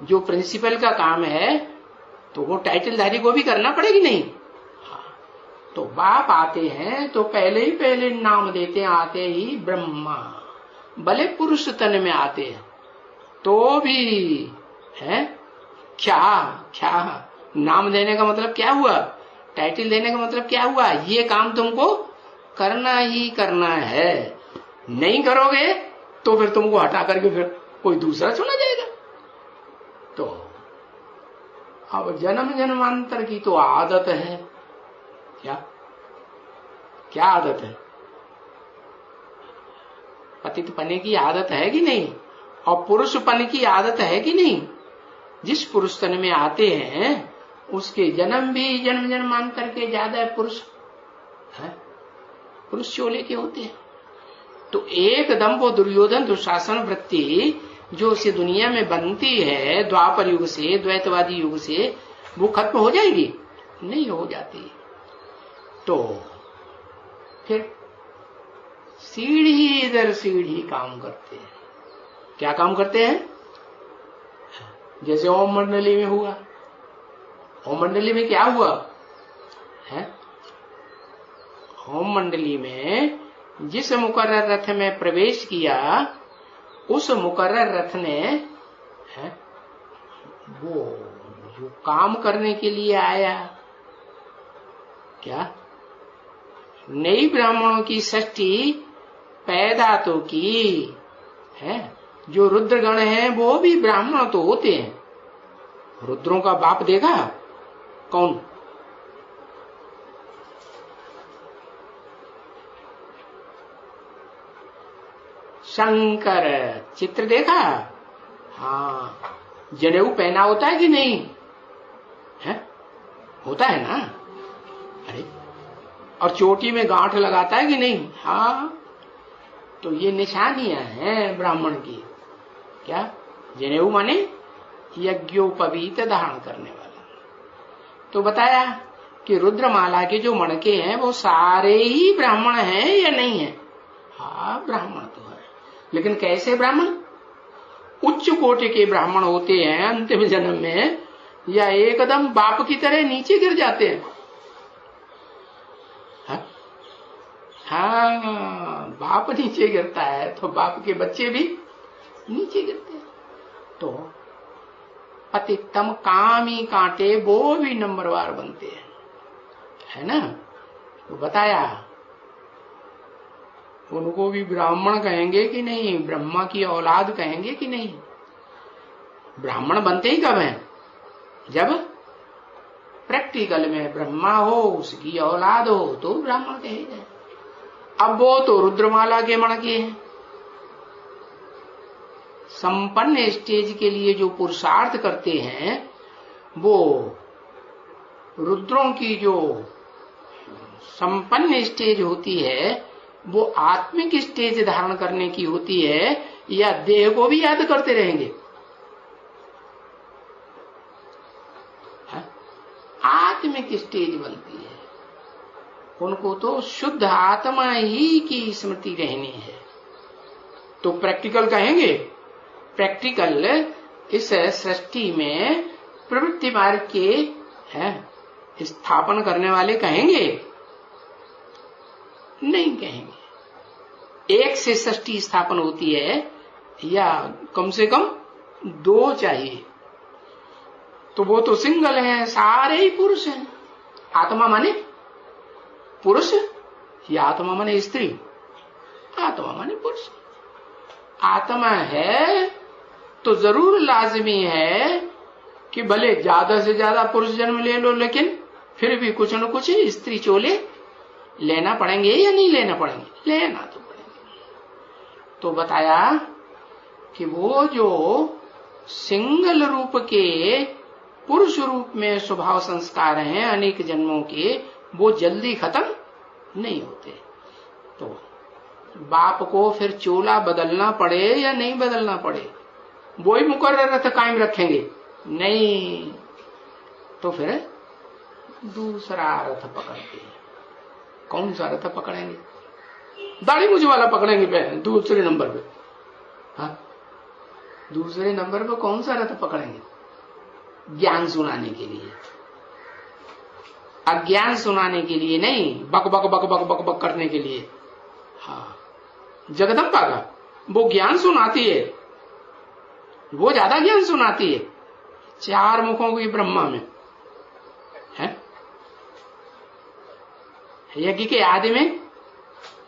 जो प्रिंसिपल का काम है तो वो टाइटलधारी को भी करना पड़ेगी नहीं? तो बाप आते हैं तो पहले नाम देते हैं, आते ही ब्रह्मा। भले पुरुष तन में आते हैं तो भी है क्या नाम देने का मतलब क्या हुआ? टाइटल देने का मतलब क्या हुआ? ये काम तुमको करना ही करना है, नहीं करोगे तो फिर तुमको हटा करके फिर कोई दूसरा चुना जाएगा। तो अब जन्म जन्मांतर की तो आदत है। क्या आदत है? पतित पने की आदत है कि नहीं? और पुरुष पन की आदत है कि नहीं? जिस पुरुष तन में आते हैं उसके जन्म भी जन्म जन्मांतर के ज्यादा पुरुष चोले के होते हैं। तो एकदम वो दुर्योधन दुशासन वृत्ति जो इस दुनिया में बनती है द्वापर युग से, द्वैतवादी युग से, वो खत्म हो जाएगी? नहीं हो जाती। तो फिर सीढ़ी दर सीढ़ी काम करते हैं। क्या काम करते हैं? जैसे ओम मंडली में हुआ। ओम मंडली में क्या हुआ है? ओम मंडली में जिस मुकर्रर रथ में प्रवेश किया, उस मुकर्रर रथ ने वो जो काम करने के लिए आया, क्या नई ब्राह्मणों की सृष्टि पैदा तो की है। जो रुद्रगण हैं वो भी ब्राह्मण तो होते हैं। रुद्रों का बाप देखा कौन? शंकर। चित्र देखा? हाँ। जनेऊ पहना होता है कि नहीं है? होता है ना। अरे, और चोटी में गांठ लगाता है कि नहीं? हाँ। तो ये निशानियां हैं ब्राह्मण की। क्या? जनेऊ माने यज्ञोपवीत धारण करने वाला। तो बताया कि रुद्रमाला के जो मणके हैं वो सारे ही ब्राह्मण हैं या नहीं है? हाँ, ब्राह्मण तो है। लेकिन कैसे ब्राह्मण? उच्च कोटि के ब्राह्मण होते हैं अंतिम जन्म में, या एकदम बाप की तरह नीचे गिर जाते हैं? हाँ, बाप नीचे गिरता है तो बाप के बच्चे भी नीचे गिरते हैं। तो पतितम कामी कांटे वो भी नंबरवार बनते हैं, है ना। तो बताया उनको भी ब्राह्मण कहेंगे कि नहीं, ब्रह्मा की औलाद कहेंगे कि नहीं। ब्राह्मण बनते ही कब हैं? जब प्रैक्टिकल में ब्रह्मा हो, उसकी औलाद हो तो ब्राह्मण कहेंगे। अब वो तो रुद्रमाला के मणके हैं। संपन्न स्टेज के लिए जो पुरुषार्थ करते हैं वो रुद्रों की जो संपन्न स्टेज होती है वो आत्मिक स्टेज धारण करने की होती है, या देह को भी याद करते रहेंगे? आत्मिक स्टेज बनती है। उनको तो शुद्ध आत्मा ही की स्मृति रहनी है। तो प्रैक्टिकल कहेंगे? प्रैक्टिकल इस सृष्टि में प्रवृत्ति मार्ग के हैं स्थापन करने वाले कहेंगे? नहीं कहेंगे। एक से सृष्टि स्थापन होती है या कम से कम दो चाहिए। तो वो तो सिंगल है, सारे ही पुरुष हैं। आत्मा माने पुरुष या आत्मा माने स्त्री? आत्मा माने पुरुष। आत्मा है तो जरूर लाजमी है कि भले ज्यादा से ज्यादा पुरुष जन्म ले लो, लेकिन फिर भी कुछ न कुछ स्त्री चोले लेना पड़ेंगे या नहीं लेना पड़ेंगे? लेना तो पड़ेंगे। तो बताया कि वो जो सिंगल रूप के पुरुष रूप में स्वभाव संस्कार हैं अनेक जन्मों के, वो जल्दी खत्म नहीं होते। तो बाप को फिर चोला बदलना पड़े या नहीं बदलना पड़े, वो ही मुकर्रर रथ कायम रखेंगे? नहीं। तो फिर दूसरा रथ पकड़ते हैं। कौन सा रथ पकड़ेंगे? दाढ़ी मुझ वाला पकड़ेंगे पहले दूसरे नंबर पे। हाँ, दूसरे नंबर पे कौन सा रथ पकड़ेंगे? ज्ञान सुनाने के लिए। अज्ञान सुनाने के लिए नहीं, बक बक बक बक बक बक करने के लिए। हाँ, जगदम्बा का वो ज्ञान सुनाती है, वो ज्यादा ज्ञान सुनाती है। 4 मुखों की ब्रह्मा में है। यज्ञ के आदि में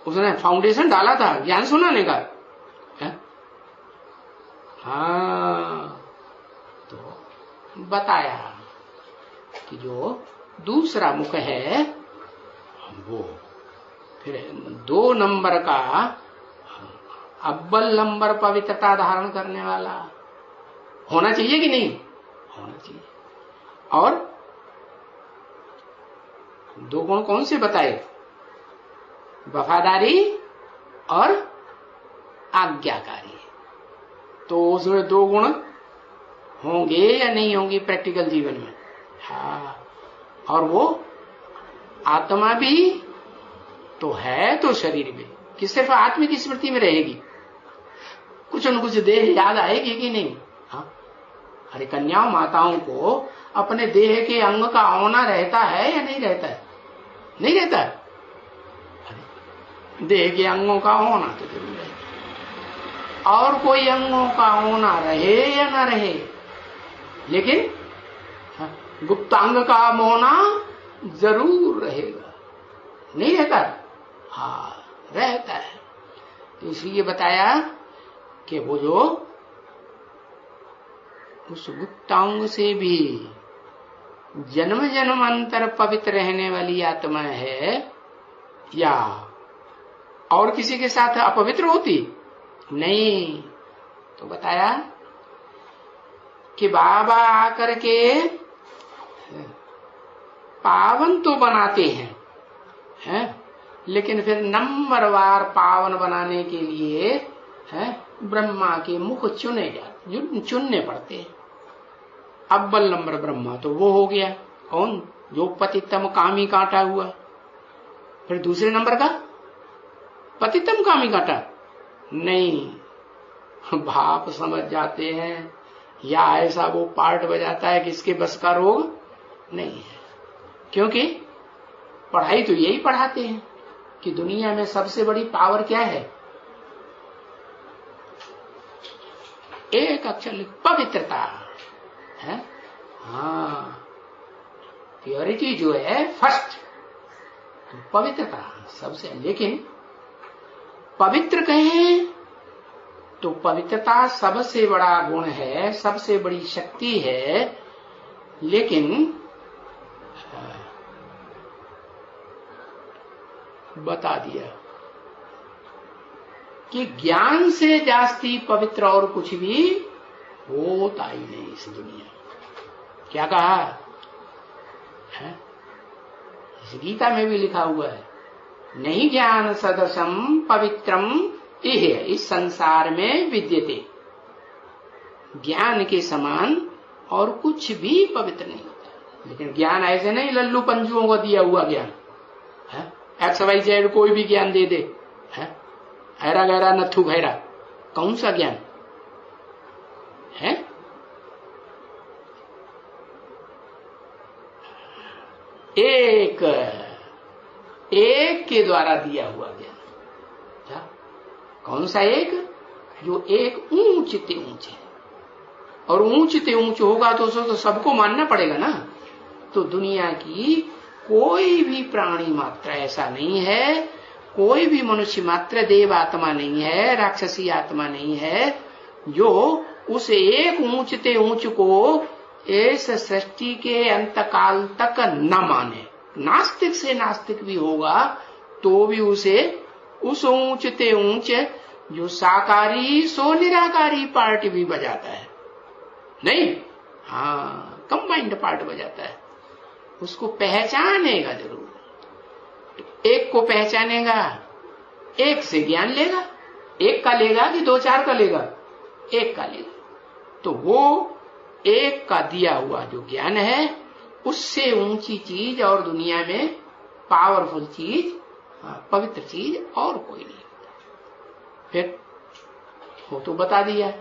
उसने फाउंडेशन डाला था ज्ञान सुनाने का है? हाँ। तो बताया कि जो दूसरा मुख है वो फिर 2 नंबर का अव्वल नंबर पवित्रता धारण करने वाला होना चाहिए कि नहीं? होना चाहिए। और 2 गुण कौन से बताए? वफादारी और आज्ञाकारी। तो उसमें 2 गुण होंगे या नहीं होंगे प्रैक्टिकल जीवन में? हाँ। और वो आत्मा भी तो है तो शरीर में कि सिर्फ आत्मा की स्मृति में रहेगी, कुछ न कुछ देह याद आएगी कि नहीं? हाँ। अरे कन्याओं माताओं को अपने देह के अंग का होना रहता है या नहीं रहता है? नहीं रहता है। देह के अंगों का होना तो जरूर है, और कोई अंगों का होना रहे या ना रहे, लेकिन गुप्तांग का होना जरूर रहेगा। नहीं रहता? रहता है। तो इसलिए बताया कि वो जो उस गुप्तांग से भी जन्म जन्मांतर पवित्र रहने वाली आत्मा है, या और किसी के साथ अपवित्र होती नहीं। तो बताया कि बाबा आकर के पावन तो बनाते हैं, लेकिन फिर नंबरवार पावन बनाने के लिए ब्रह्मा के मुख चुनने पड़ते हैं। अव्वल नंबर ब्रह्मा तो वो हो गया, कौन? जो पतितम कामी काटा हुआ। फिर दूसरे नंबर का पतितम कामी काटा नहीं, बाप समझ जाते हैं, या ऐसा वो पार्ट बजाता है कि इसके बस का रोग नहीं है। क्योंकि पढ़ाई तो यही पढ़ाते हैं कि दुनिया में सबसे बड़ी पावर क्या है? एक अक्षर पवित्रता है। हाँ, प्योरिटी जो है फर्स्ट, तो पवित्रता सबसे। लेकिन पवित्र कहें तो पवित्रता सबसे बड़ा गुण है, सबसे बड़ी शक्ति है। लेकिन बता दिया कि ज्ञान से जास्ती पवित्र और कुछ भी होता ही नहीं इस दुनिया। क्या कहा है? इस गीता में भी लिखा हुआ है, नहीं ज्ञान सदसम पवित्रम इह इस संसार में विद्यते। ज्ञान के समान और कुछ भी पवित्र नहीं होता। लेकिन ज्ञान ऐसे नहीं लल्लू पंजुओं को दिया हुआ ज्ञान है, एक्स वाई जेड कोई भी ज्ञान दे दे, हैरा गहरा नथु भैरा, कौन सा ज्ञान है? एक के द्वारा दिया हुआ ज्ञान। क्या? कौन सा एक? जो एक ऊंचते ऊंच है, और ऊंचते ऊंच होगा तो सबको मानना पड़ेगा ना। तो दुनिया की कोई भी प्राणी मात्र ऐसा नहीं है, कोई भी मनुष्य मात्र देव आत्मा नहीं है, राक्षसी आत्मा नहीं है, जो उस एक ऊंचते ऊंच को इस सृष्टि के अंत काल तक न माने। नास्तिक से नास्तिक भी होगा तो भी उसे उस ऊंचते ऊंच जो साकारी सो निराकारी पार्ट भी बजाता है, नहीं, हाँ, कंबाइंड पार्ट बजाता है, उसको पहचानेगा जरूर। तो एक को पहचानेगा, एक से ज्ञान लेगा। एक का लेगा कि दो चार का लेगा? एक का लेगा। तो वो एक का दिया हुआ जो ज्ञान है, उससे ऊंची चीज और दुनिया में पावरफुल चीज, पवित्र चीज और कोई नहीं। फिर वो तो बता दिया,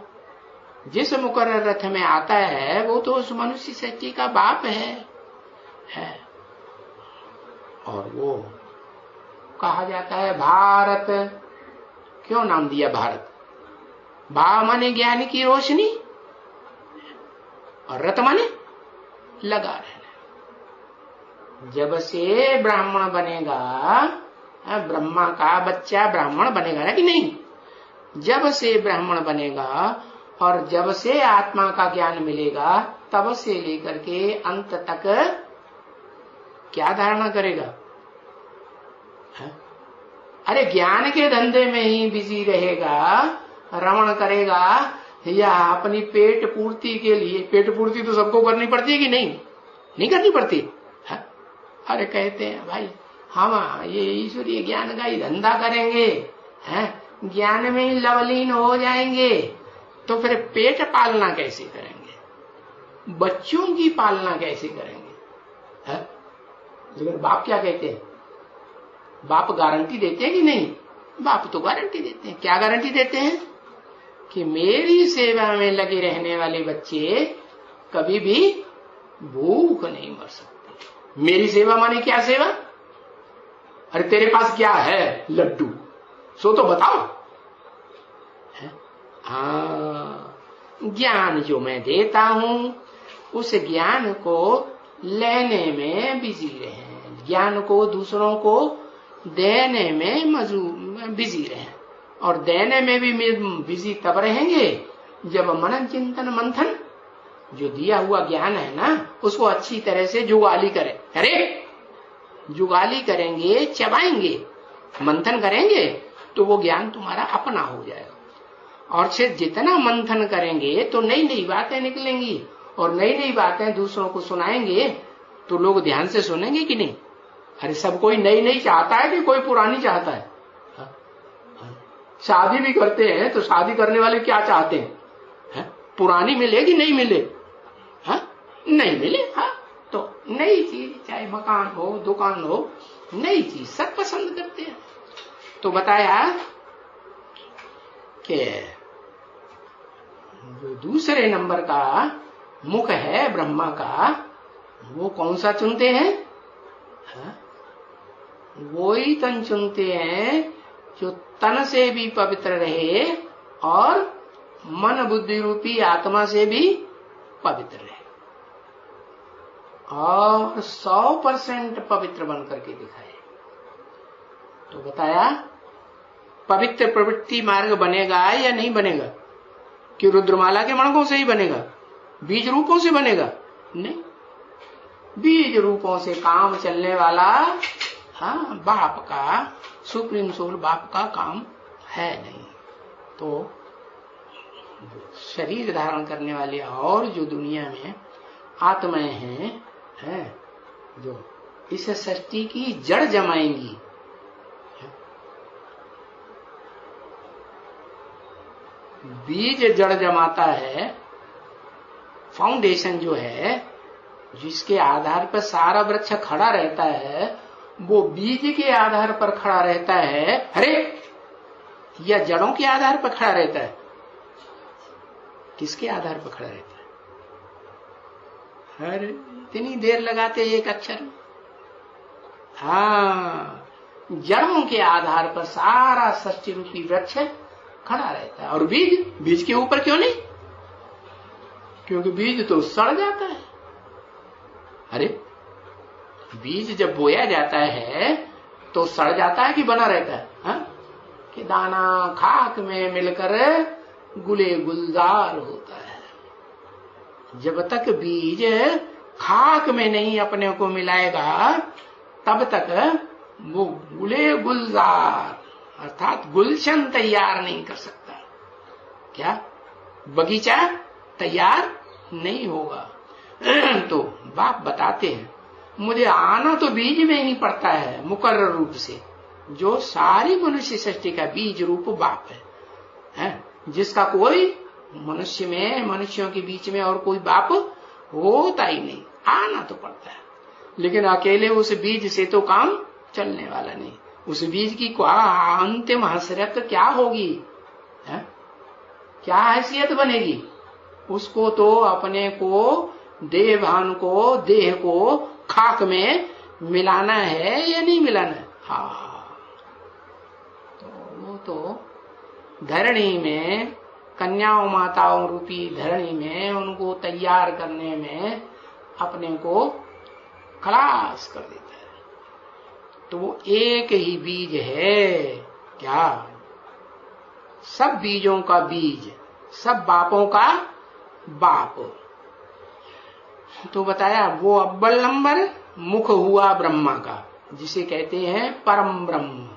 जिस मुकर्रर रथ में आता है वो तो उस मनुष्य सृष्टि का बाप है। और वो कहा जाता है भारत। क्यों नाम दिया भारत? भा माने ज्ञान की रोशनी, और रथ माने लगा रहना। जब से ब्राह्मण बनेगा, ब्रह्मा का बच्चा ब्राह्मण बनेगा ना कि नहीं? जब से ब्राह्मण बनेगा और जब से आत्मा का ज्ञान मिलेगा, तब से लेकर के अंत तक क्या धारणा करेगा? अरे ज्ञान के धंधे में ही बिजी रहेगा, रमण करेगा, या अपनी पेट पूर्ति के लिए। पेट पूर्ति तो सबको करनी पड़ती है कि नहीं? नहीं करनी पड़ती है? अरे कहते हैं भाई हम ये ईश्वरीय ज्ञान का ही धंधा करेंगे, ज्ञान में ही लवलीन हो जाएंगे, तो फिर पेट पालना कैसे करेंगे? बच्चों की पालना कैसे करेंगे? लेकिन बाप क्या कहते हैं? बाप गारंटी देते हैं कि नहीं? बाप तो गारंटी देते हैं। क्या गारंटी देते हैं? कि मेरी सेवा में लगे रहने वाले बच्चे कभी भी भूख नहीं मर सकते। मेरी सेवा माने क्या सेवा? अरे तेरे पास क्या है? लड्डू, सो तो बताओ। हाँ, ज्ञान जो मैं देता हूं उस ज्ञान को लेने में बिजी रहे, ज्ञान को दूसरों को देने में बिजी रहे, और देने में भी बिजी तब रहेंगे जब मनन चिंतन मंथन जो दिया हुआ ज्ञान है ना उसको अच्छी तरह से जुगाली करें। अरे जुगाली करेंगे, चबाएंगे, मंथन करेंगे तो वो ज्ञान तुम्हारा अपना हो जाएगा। और फिर जितना मंथन करेंगे तो नई नई बातें निकलेंगी, और नई नई बातें दूसरों को सुनाएंगे तो लोग ध्यान से सुनेंगे कि नहीं। अरे सब कोई नई नई चाहता है कि कोई पुरानी चाहता है? शादी भी करते हैं तो शादी करने वाले क्या चाहते हैं? पुरानी मिले कि नहीं मिले? नहीं मिले। तो नई चीज, चाहे मकान हो, दुकान हो, नई चीज सब पसंद करते हैं। तो बताया कि जो दूसरे नंबर का मुख है ब्रह्मा का, वो कौन सा चुनते हैं? वो ही तन चुनते हैं जो तन से भी पवित्र रहे और मन बुद्धि रूपी आत्मा से भी पवित्र रहे, और 100% पवित्र बन करके दिखाए। तो बताया पवित्र प्रवृत्ति मार्ग बनेगा या नहीं बनेगा? कि रुद्रमाला के मणकों से ही बनेगा? बीज रूपों से बनेगा? नहीं, बीज रूपों से काम चलने वाला बाप का, सुप्रीम सोल बाप का काम है नहीं। तो शरीर धारण करने वाले और जो दुनिया में आत्माएं हैं जो इस सृष्टि की जड़ जमाएंगी, बीज जड़ जमाता है, फाउंडेशन जो है जिसके आधार पर सारा वृक्ष खड़ा रहता है वो बीज के आधार पर खड़ा रहता है। अरे या जड़ों के आधार पर खड़ा रहता है? किसके आधार पर खड़ा रहता है? अरे इतनी देर लगाते एक अक्षर। जड़ों के आधार पर सारा सृष्टि रूपी वृक्ष खड़ा रहता है। और बीज के ऊपर क्यों नहीं? क्योंकि बीज तो सड़ जाता है। अरे बीज जब बोया जाता है तो सड़ जाता है कि बना रहता है? कि दाना खाक में मिलकर गुले गुलजार होता है। जब तक बीज खाक में नहीं अपने को मिलाएगा तब तक वो गुले गुलजार अर्थात गुलशन तैयार नहीं कर सकता। क्या बगीचा तैयार नहीं होगा। तो बाप बताते हैं मुझे आना तो बीज में ही पड़ता है मुकर्रर रूप से, जो सारी मनुष्य सृष्टि का बीज रूप बाप है, जिसका कोई मनुष्य में, मनुष्यों के बीच में और कोई बाप होता ही नहीं। आना तो पड़ता है, लेकिन अकेले उस बीज से तो काम चलने वाला नहीं। उस बीज की क्या अंतिम हसरत क्या होगी, क्या हैसियत बनेगी? उसको तो अपने को, देहभान को, देह को खाक में मिलाना है या नहीं मिलाना है? तो वो तो धरणी में, कन्याओं माताओं रूपी धरणी में उनको तैयार करने में अपने को खलास कर देता है। तो वो एक ही बीज है। क्या? सब बीजों का बीज, सब बापों का बाप। तो बताया वो अव्वल नंबर मुख हुआ ब्रह्मा का, जिसे कहते हैं परम ब्रह्म।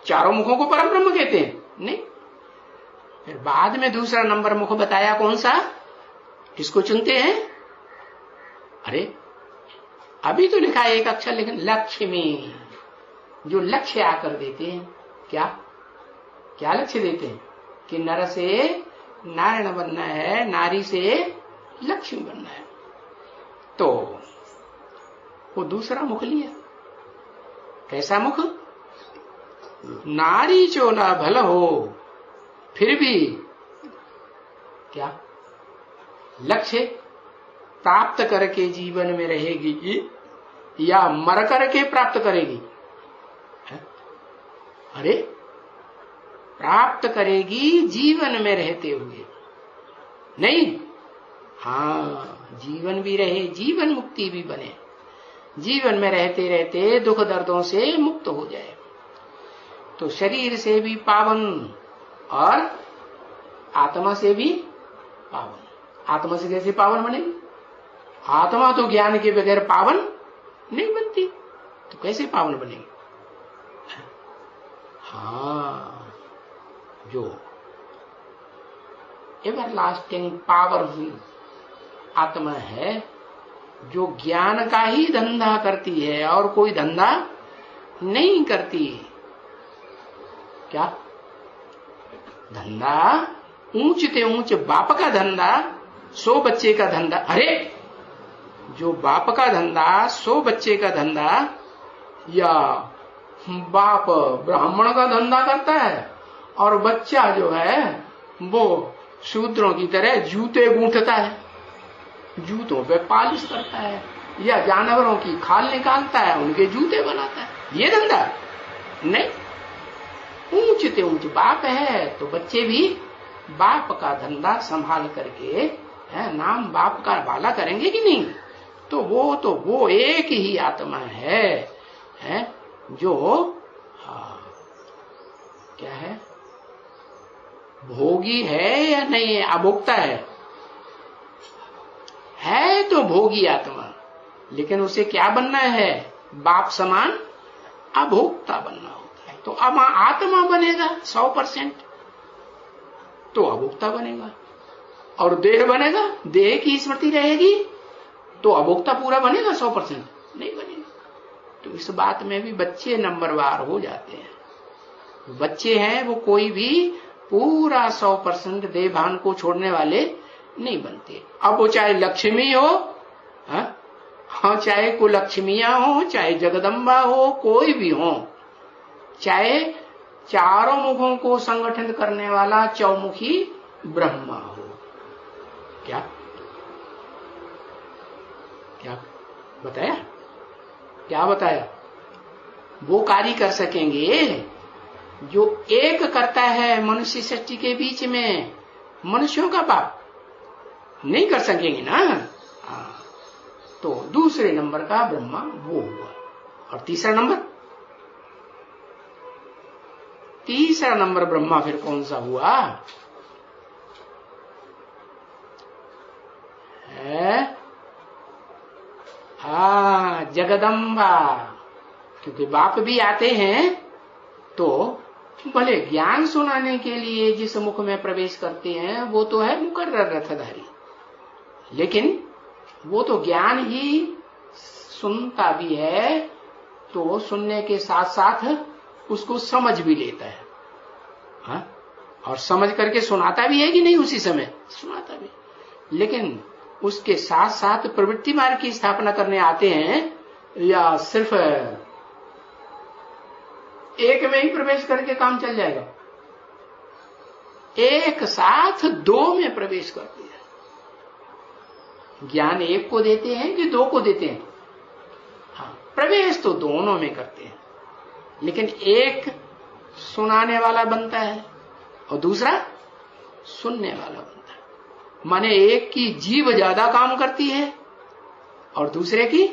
चारों मुखों को परम ब्रह्म कहते हैं? नहीं। फिर बाद में दूसरा नंबर मुख बताया कौन सा, किसको चुनते हैं? अरे अभी तो लिखा है एक अक्षर, लेकिन लक्ष्य में जो लक्ष्य आकर देते हैं। क्या क्या लक्ष्य देते हैं? कि नर से नारायण बनना है, नारी से लक्ष्मी बनना है। तो वो दूसरा मुख लिया। कैसा मुख? नारी चोला भल हो, फिर भी क्या लक्ष्य प्राप्त करके जीवन में रहेगी या मर करके प्राप्त करेगी? अरे प्राप्त करेगी जीवन में रहते हुए, नहीं। जीवन भी रहे, जीवन मुक्ति भी बने। जीवन में रहते रहते दुख दर्दों से मुक्त हो जाए। तो शरीर से भी पावन और आत्मा से भी पावन। आत्मा से कैसे पावन बनेगी? आत्मा तो ज्ञान के बगैर पावन नहीं बनती, तो कैसे पावन बनेगी? हाँ, जो एवरलास्टिंग पावरफुल आत्मा है, जो ज्ञान का ही धंधा करती है और कोई धंधा नहीं करती। क्या धंधा? ऊंचते ऊंच बाप का धंधा, 100 बच्चे का धंधा। अरे जो बाप का धंधा, 100 बच्चे का धंधा, या बाप ब्राह्मण का धंधा करता है और बच्चा जो है वो शूद्रों की तरह जूते गूंथता है, जूतों पे पालिश करता है, या जानवरों की खाल निकालता है, उनके जूते बनाता है, ये धंधा नहीं। ऊंचते ऊंच बाप है तो बच्चे भी बाप का धंधा संभाल करके है, नाम बाप का वाला करेंगे कि नहीं? तो वो एक ही आत्मा है जो क्या है, भोगी है या नहीं है? अभोक्ता है तो भोगी आत्मा, लेकिन उसे क्या बनना है? बाप समान अभोक्ता बनना होता है। तो अब आत्मा बनेगा 100% तो अभोक्ता बनेगा, और देह बनेगा, देह की स्मृति रहेगी तो अभोक्ता पूरा बनेगा 100%? नहीं बनेगा। तो इस बात में भी बच्चे नंबरवार हो जाते हैं। बच्चे हैं वो कोई भी पूरा 100% देह भान को छोड़ने वाले नहीं बनते। अब वो चाहे लक्ष्मी हो, हाँ, चाहे कुलक्ष्मियां हो, चाहे जगदम्बा हो, कोई भी हो, चाहे चारों मुखों को संगठित करने वाला चौमुखी ब्रह्मा हो। क्या क्या बताया? क्या बताया? वो कार्य कर सकेंगे जो एक करता है मनुष्य सृष्टि के बीच में। मनुष्यों का बाप नहीं कर सकेंगे ना। तो दूसरे नंबर का ब्रह्मा वो हुआ। और तीसरा नंबर ब्रह्मा फिर कौन सा हुआ है? जगदम्बा। क्योंकि बाप भी आते हैं तो भले ज्ञान सुनाने के लिए जिस मुख में प्रवेश करते हैं वो तो है मुकर्रर रथधारी, लेकिन वो तो ज्ञान ही सुनता भी है, तो सुनने के साथ साथ उसको समझ भी लेता है। हाँ? और समझ करके सुनाता भी है कि नहीं? उसी समय सुनाता भी, लेकिन उसके साथ साथ प्रवृत्ति मार्ग की स्थापना करने आते हैं, या सिर्फ एक में ही प्रवेश करके काम चल जाएगा? एक साथ 2 में प्रवेश करते हैं। ज्ञान एक को देते हैं कि 2 को देते हैं? हाँ, प्रवेश तो दोनों में करते हैं, लेकिन एक सुनाने वाला बनता है और दूसरा सुनने वाला बनता है। माने एक की जीभ ज्यादा काम करती है और दूसरे की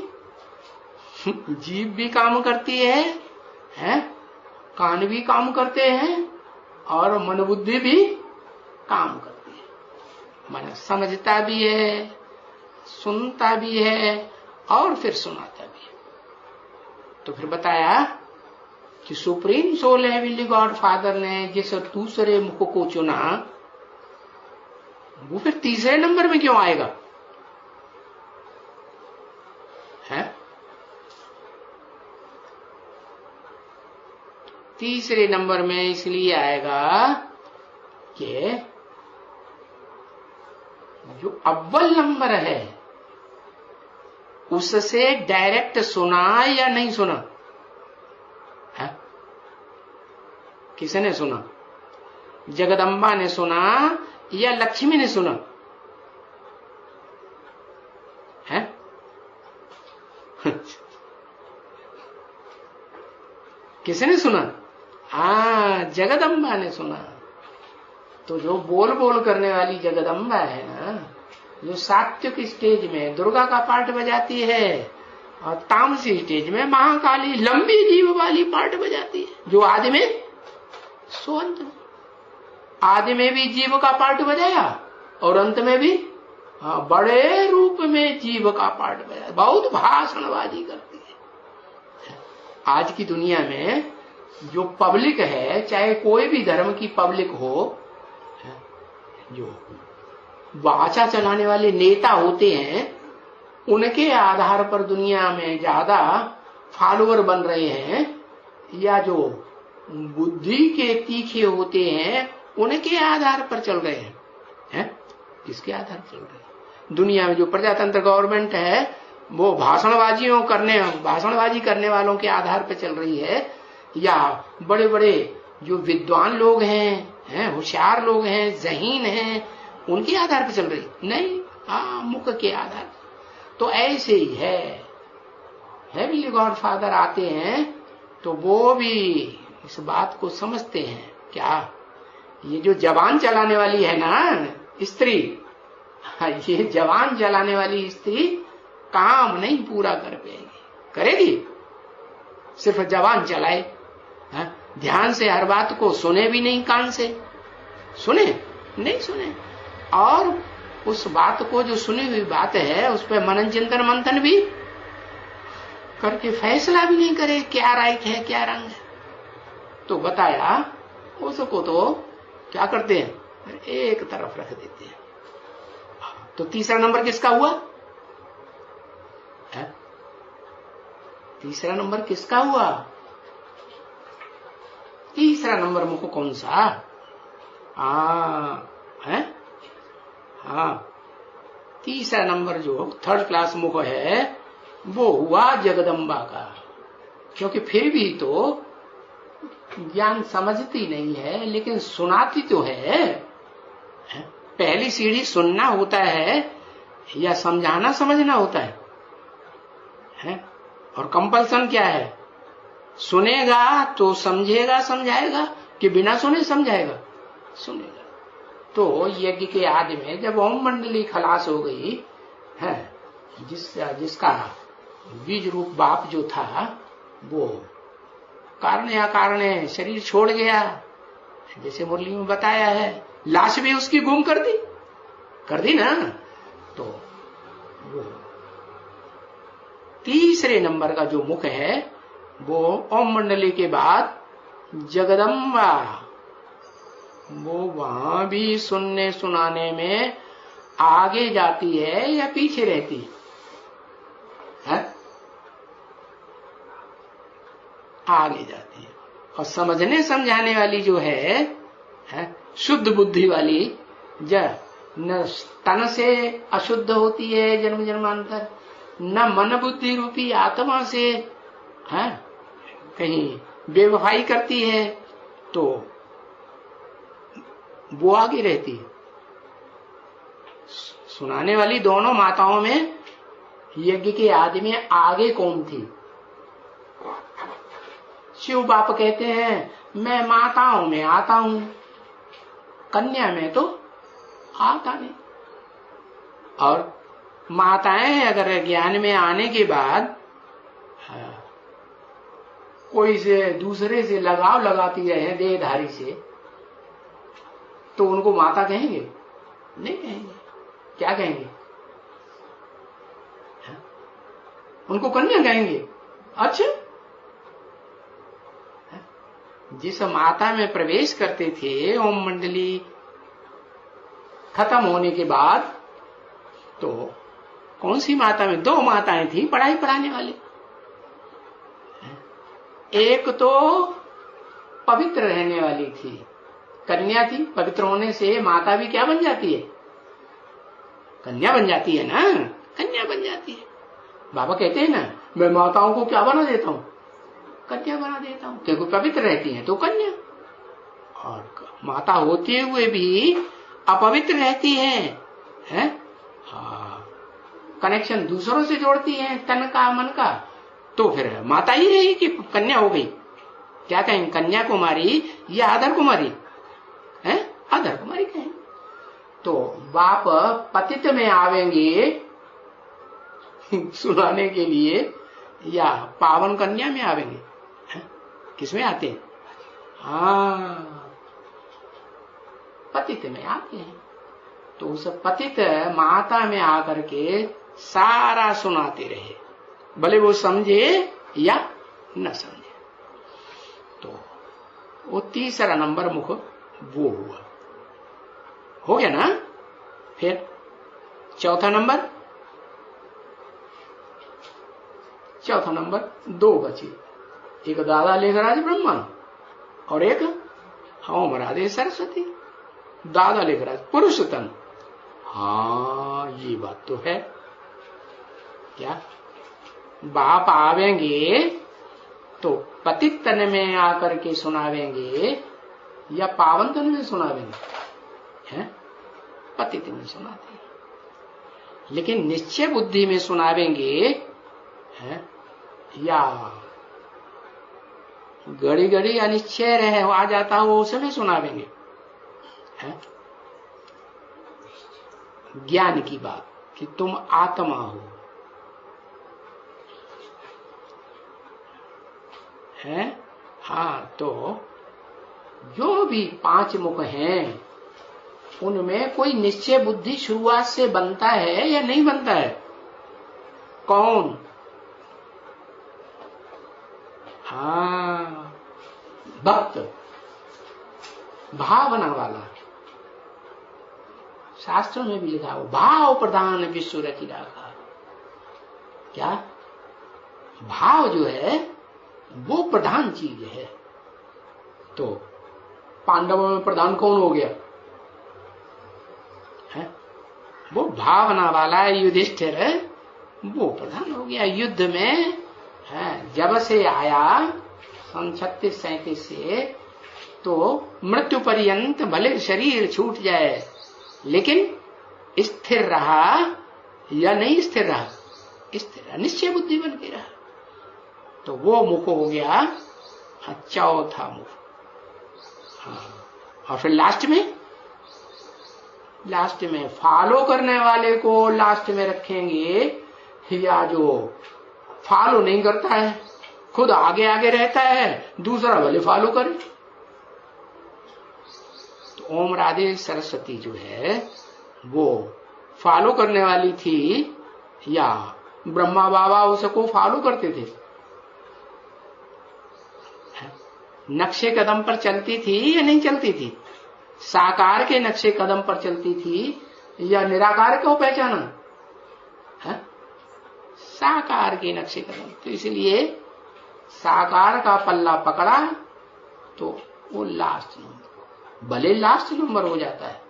जीभ भी काम करती है, कान भी काम करते हैं और मन बुद्धि भी काम करती है। माने समझता भी है, सुनता भी है और फिर सुनाता भी है। तो फिर बताया कि supreme soul heavenly God father ने जिस दूसरे मुख को चुना, वो फिर तीसरे नंबर में क्यों आएगा? है तीसरे नंबर में इसलिए आएगा कि जो अव्वल नंबर है उससे डायरेक्ट सुना या नहीं सुना? है? किसने सुना? जगदम्बा ने सुना या लक्ष्मी ने सुना? है? किसने सुना? जगदम्बा ने सुना। तो जो बोल बोल करने वाली जगदम्बा है ना, जो सात्विक स्टेज में दुर्गा का पार्ट बजाती है, और तामसी स्टेज में महाकाली लंबी जीभ वाली पार्ट बजाती है, जो आदि में सो अंत में। आदि में भी जीभ का पार्ट बजाया और अंत में भी बड़े रूप में जीभ का पार्ट बजाया। बहुत भाषणबाजी करती है। आज की दुनिया में जो पब्लिक है, चाहे कोई भी धर्म की पब्लिक हो, जो वाचा चलाने वाले नेता होते हैं, उनके आधार पर दुनिया में ज्यादा फॉलोअर बन रहे हैं, या जो बुद्धि के तीखे होते हैं उनके आधार पर चल रहे हैं? किसके आधार पर चल रहे हैं? दुनिया में जो प्रजातंत्र गवर्नमेंट है वो भाषणबाजी करने वालों के आधार पर चल रही है, या बड़े बड़े जो विद्वान लोग हैं, होशियार लोग हैं, ज़हीन हैं, उनके आधार पर चल रही? नहीं, मुख के आधार। तो ऐसे ही है, हेवनली गॉडफादर आते हैं तो वो भी इस बात को समझते हैं। क्या ये जो जबान चलाने वाली है ना स्त्री, ये जबान चलाने वाली स्त्री काम नहीं पूरा कर पाएगी, करेगी सिर्फ जबान चलाए, ध्यान से हर बात को सुने भी नहीं, कान से सुने नहीं सुने, और उस बात को जो सुनी हुई बात है उस पर मनन चिंतन मंथन भी करके फैसला भी नहीं करे क्या राइट है क्या रंग है। तो बताया उसको तो क्या करते हैं, एक तरफ रख देते हैं। तो तीसरा नंबर किसका हुआ है? तीसरा नंबर किसका हुआ? तीसरा नंबर मुख कौन सा है? तीसरा नंबर जो थर्ड क्लास मुख है वो हुआ जगदम्बा का। क्योंकि फिर भी तो ज्ञान समझती नहीं है, लेकिन सुनाती तो है। पहली सीढ़ी सुनना होता है या समझाना समझना होता है? और कंपल्सन क्या है? सुनेगा तो समझेगा समझाएगा, कि बिना सुने समझाएगा? सुनेगा। तो यज्ञ के आदि में जब ओम मंडली खलास हो गई है, जिसका बीज रूप बाप जो था वो कारण या कारण शरीर छोड़ गया, जैसे मुरली में बताया है, लाश भी उसकी गुम कर दी ना। तो वो तीसरे नंबर का जो मुख है वो ओम मंडली के बाद जगदम्बा, वो वहां भी सुनने सुनाने में आगे जाती है या पीछे रहती है? आगे जाती है। और समझने समझाने वाली जो है शुद्ध बुद्धि वाली, न तन से अशुद्ध होती है जन्म जन्मांतर, न मन बुद्धि रूपी आत्मा से कहीं बेवफाई करती है, तो वो आगे रहती है। सुनाने वाली दोनों माताओं में यज्ञ के आदि में आगे कौन थी? शिव बाप कहते हैं मैं माताओं में आता हूं, कन्या में तो आता नहीं। और माताएं अगर ज्ञान में आने के बाद कोई से दूसरे से लगाव लगाती रहे देहधारी से, तो उनको माता कहेंगे? नहीं कहेंगे। क्या कहेंगे? उनको कन्या कहेंगे। अच्छा, जिस माता में प्रवेश करते थे ओम मंडली खत्म होने के बाद, तो कौन सी माता में? दो माताएं थी पढ़ाई पढ़ाने वाली। एक तो पवित्र रहने वाली थी, कन्या थी। पवित्र होने से माता भी क्या बन जाती है? कन्या बन जाती है ना, कन्या बन जाती है। बाबा कहते हैं ना, मैं माताओं को क्या बना देता हूं? कन्या बना देता हूं, क्योंकि पवित्र रहती हैं तो कन्या। और माता होते हुए भी अपवित्र रहती हैं, कनेक्शन दूसरों से जोड़ती हैं, तन का मन का, तो फिर माता ही रही कि कन्या हो गई। क्या कहेंगे? कन्या कुमारी या अधर कुमारी? अधर कुमारी कहें। तो बाप पतित में आवेंगे सुनाने के लिए, या पावन कन्या में आवेंगे? किसमें आते हैं? हाँ, पतित में आते हैं। तो उस पतित माता में आकर के सारा सुनाते रहे, भले वो समझे या न समझे। तो वो तीसरा नंबर मुख वो हुआ, हो गया ना। फिर चौथा नंबर दो बचे, एक दादा लेखराज ब्रह्मा और एक ओम राधे सरस्वती। दादा लेखराज पुरुषोत्तम, हाँ ये बात तो है। क्या बाप आवेंगे तो पतित तन में आकर के सुनावेंगे या पावन तन में सुनावेंगे? हैं? पतित में सुनाते हैं, लेकिन निश्चय बुद्धि में सुनावेंगे हैं या घड़ी घड़ी अनिश्चय रहे आ जाता हो उसमें सुनावेंगे? है ज्ञान की बात कि तुम आत्मा हो, है। हाँ, तो जो भी 5 मुख हैं उनमें कोई निश्चय बुद्धि शुरुआत से बनता है या नहीं बनता है? कौन? हाँ, भक्त, भावना वाला। शास्त्रों में भी लिखा हो, भाव प्रधान विश्व रचि राखा। क्या भाव जो है वो प्रधान चीज है। तो पांडवों में प्रधान कौन हो गया है? वो भावना वाला युधिष्ठिर है, वो प्रधान हो गया। युद्ध में है जब से आया सन 36-37 से, तो मृत्यु पर्यंत भले शरीर छूट जाए लेकिन स्थिर रहा या नहीं स्थिर रहा? स्थिर रहा, निश्चय बुद्धि बन के रहा। तो वो मुख हो गया चौथा मुख। हाँ, और फिर लास्ट में फॉलो करने वाले को लास्ट में रखेंगे, या जो फॉलो नहीं करता है, खुद आगे आगे रहता है, दूसरा भले फॉलो करे। तो ओम राधे सरस्वती जो है वो फॉलो करने वाली थी या ब्रह्मा बाबा उसको फॉलो करते थे? नक्शे कदम पर चलती थी या नहीं चलती थी? साकार के नक्शे कदम पर चलती थी या निराकार को पहचाना? है साकार के नक्शे कदम। तो इसलिए साकार का पल्ला पकड़ा तो वो लास्ट नंबर, भले लास्ट नंबर हो जाता है,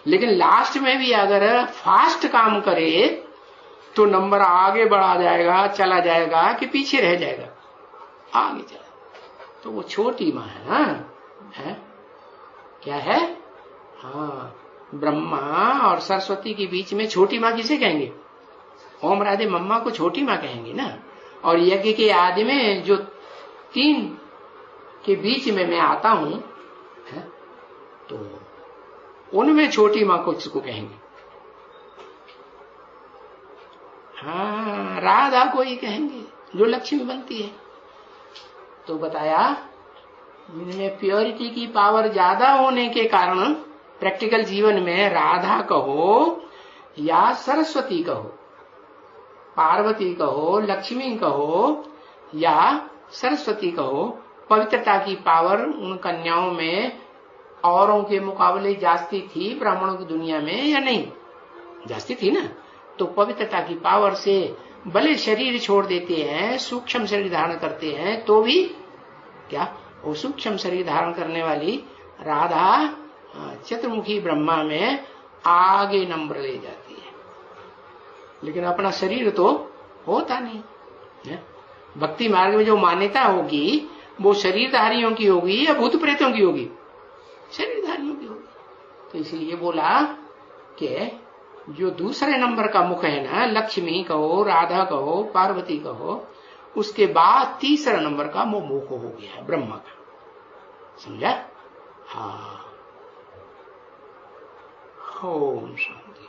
लेकिन लास्ट में भी अगर फास्ट काम करे तो नंबर आगे बढ़ा जाएगा, चला जाएगा कि पीछे रह जाएगा? आगे चला। तो वो छोटी माँ है ना, है क्या है? हाँ, ब्रह्मा और सरस्वती के बीच में छोटी माँ किसे कहेंगे? ओम राधे मम्मा को छोटी माँ कहेंगे ना। और यज्ञ के आदि में जो 3 के बीच में मैं आता हूं, है तो उनमें छोटी माँ को किसको कहेंगे? हाँ, राधा को ही कहेंगे जो लक्ष्मी बनती है। तो बताया इनमें प्योरिटी की पावर ज्यादा होने के कारण प्रैक्टिकल जीवन में राधा कहो या सरस्वती कहो, पार्वती कहो, लक्ष्मी कहो या सरस्वती कहो, पवित्रता की पावर उन कन्याओं में औरों के मुकाबले जास्ती थी ब्राह्मणों की दुनिया में या नहीं? जास्ती थी ना। तो पवित्रता की पावर से भले शरीर छोड़ देते हैं, सूक्ष्म शरीर धारण करते हैं, तो भी क्या वो सूक्ष्म शरीर धारण करने वाली राधा चतुर्मुखी ब्रह्मा में आगे नंबर ले जाती है, लेकिन अपना शरीर तो होता नहीं है। भक्ति मार्ग में जो मान्यता होगी वो शरीरधारियों की होगी या भूत प्रेतों की होगी? शरीरधारियों की होगी। तो इसलिए बोला कि जो दूसरे नंबर का मुख है ना, लक्ष्मी कहो, राधा कहो, पार्वती कहो, उसके बाद तीसरा नंबर का वो मुख हो गया है ब्रह्मा का। समझा? हाँ, ओम शांति।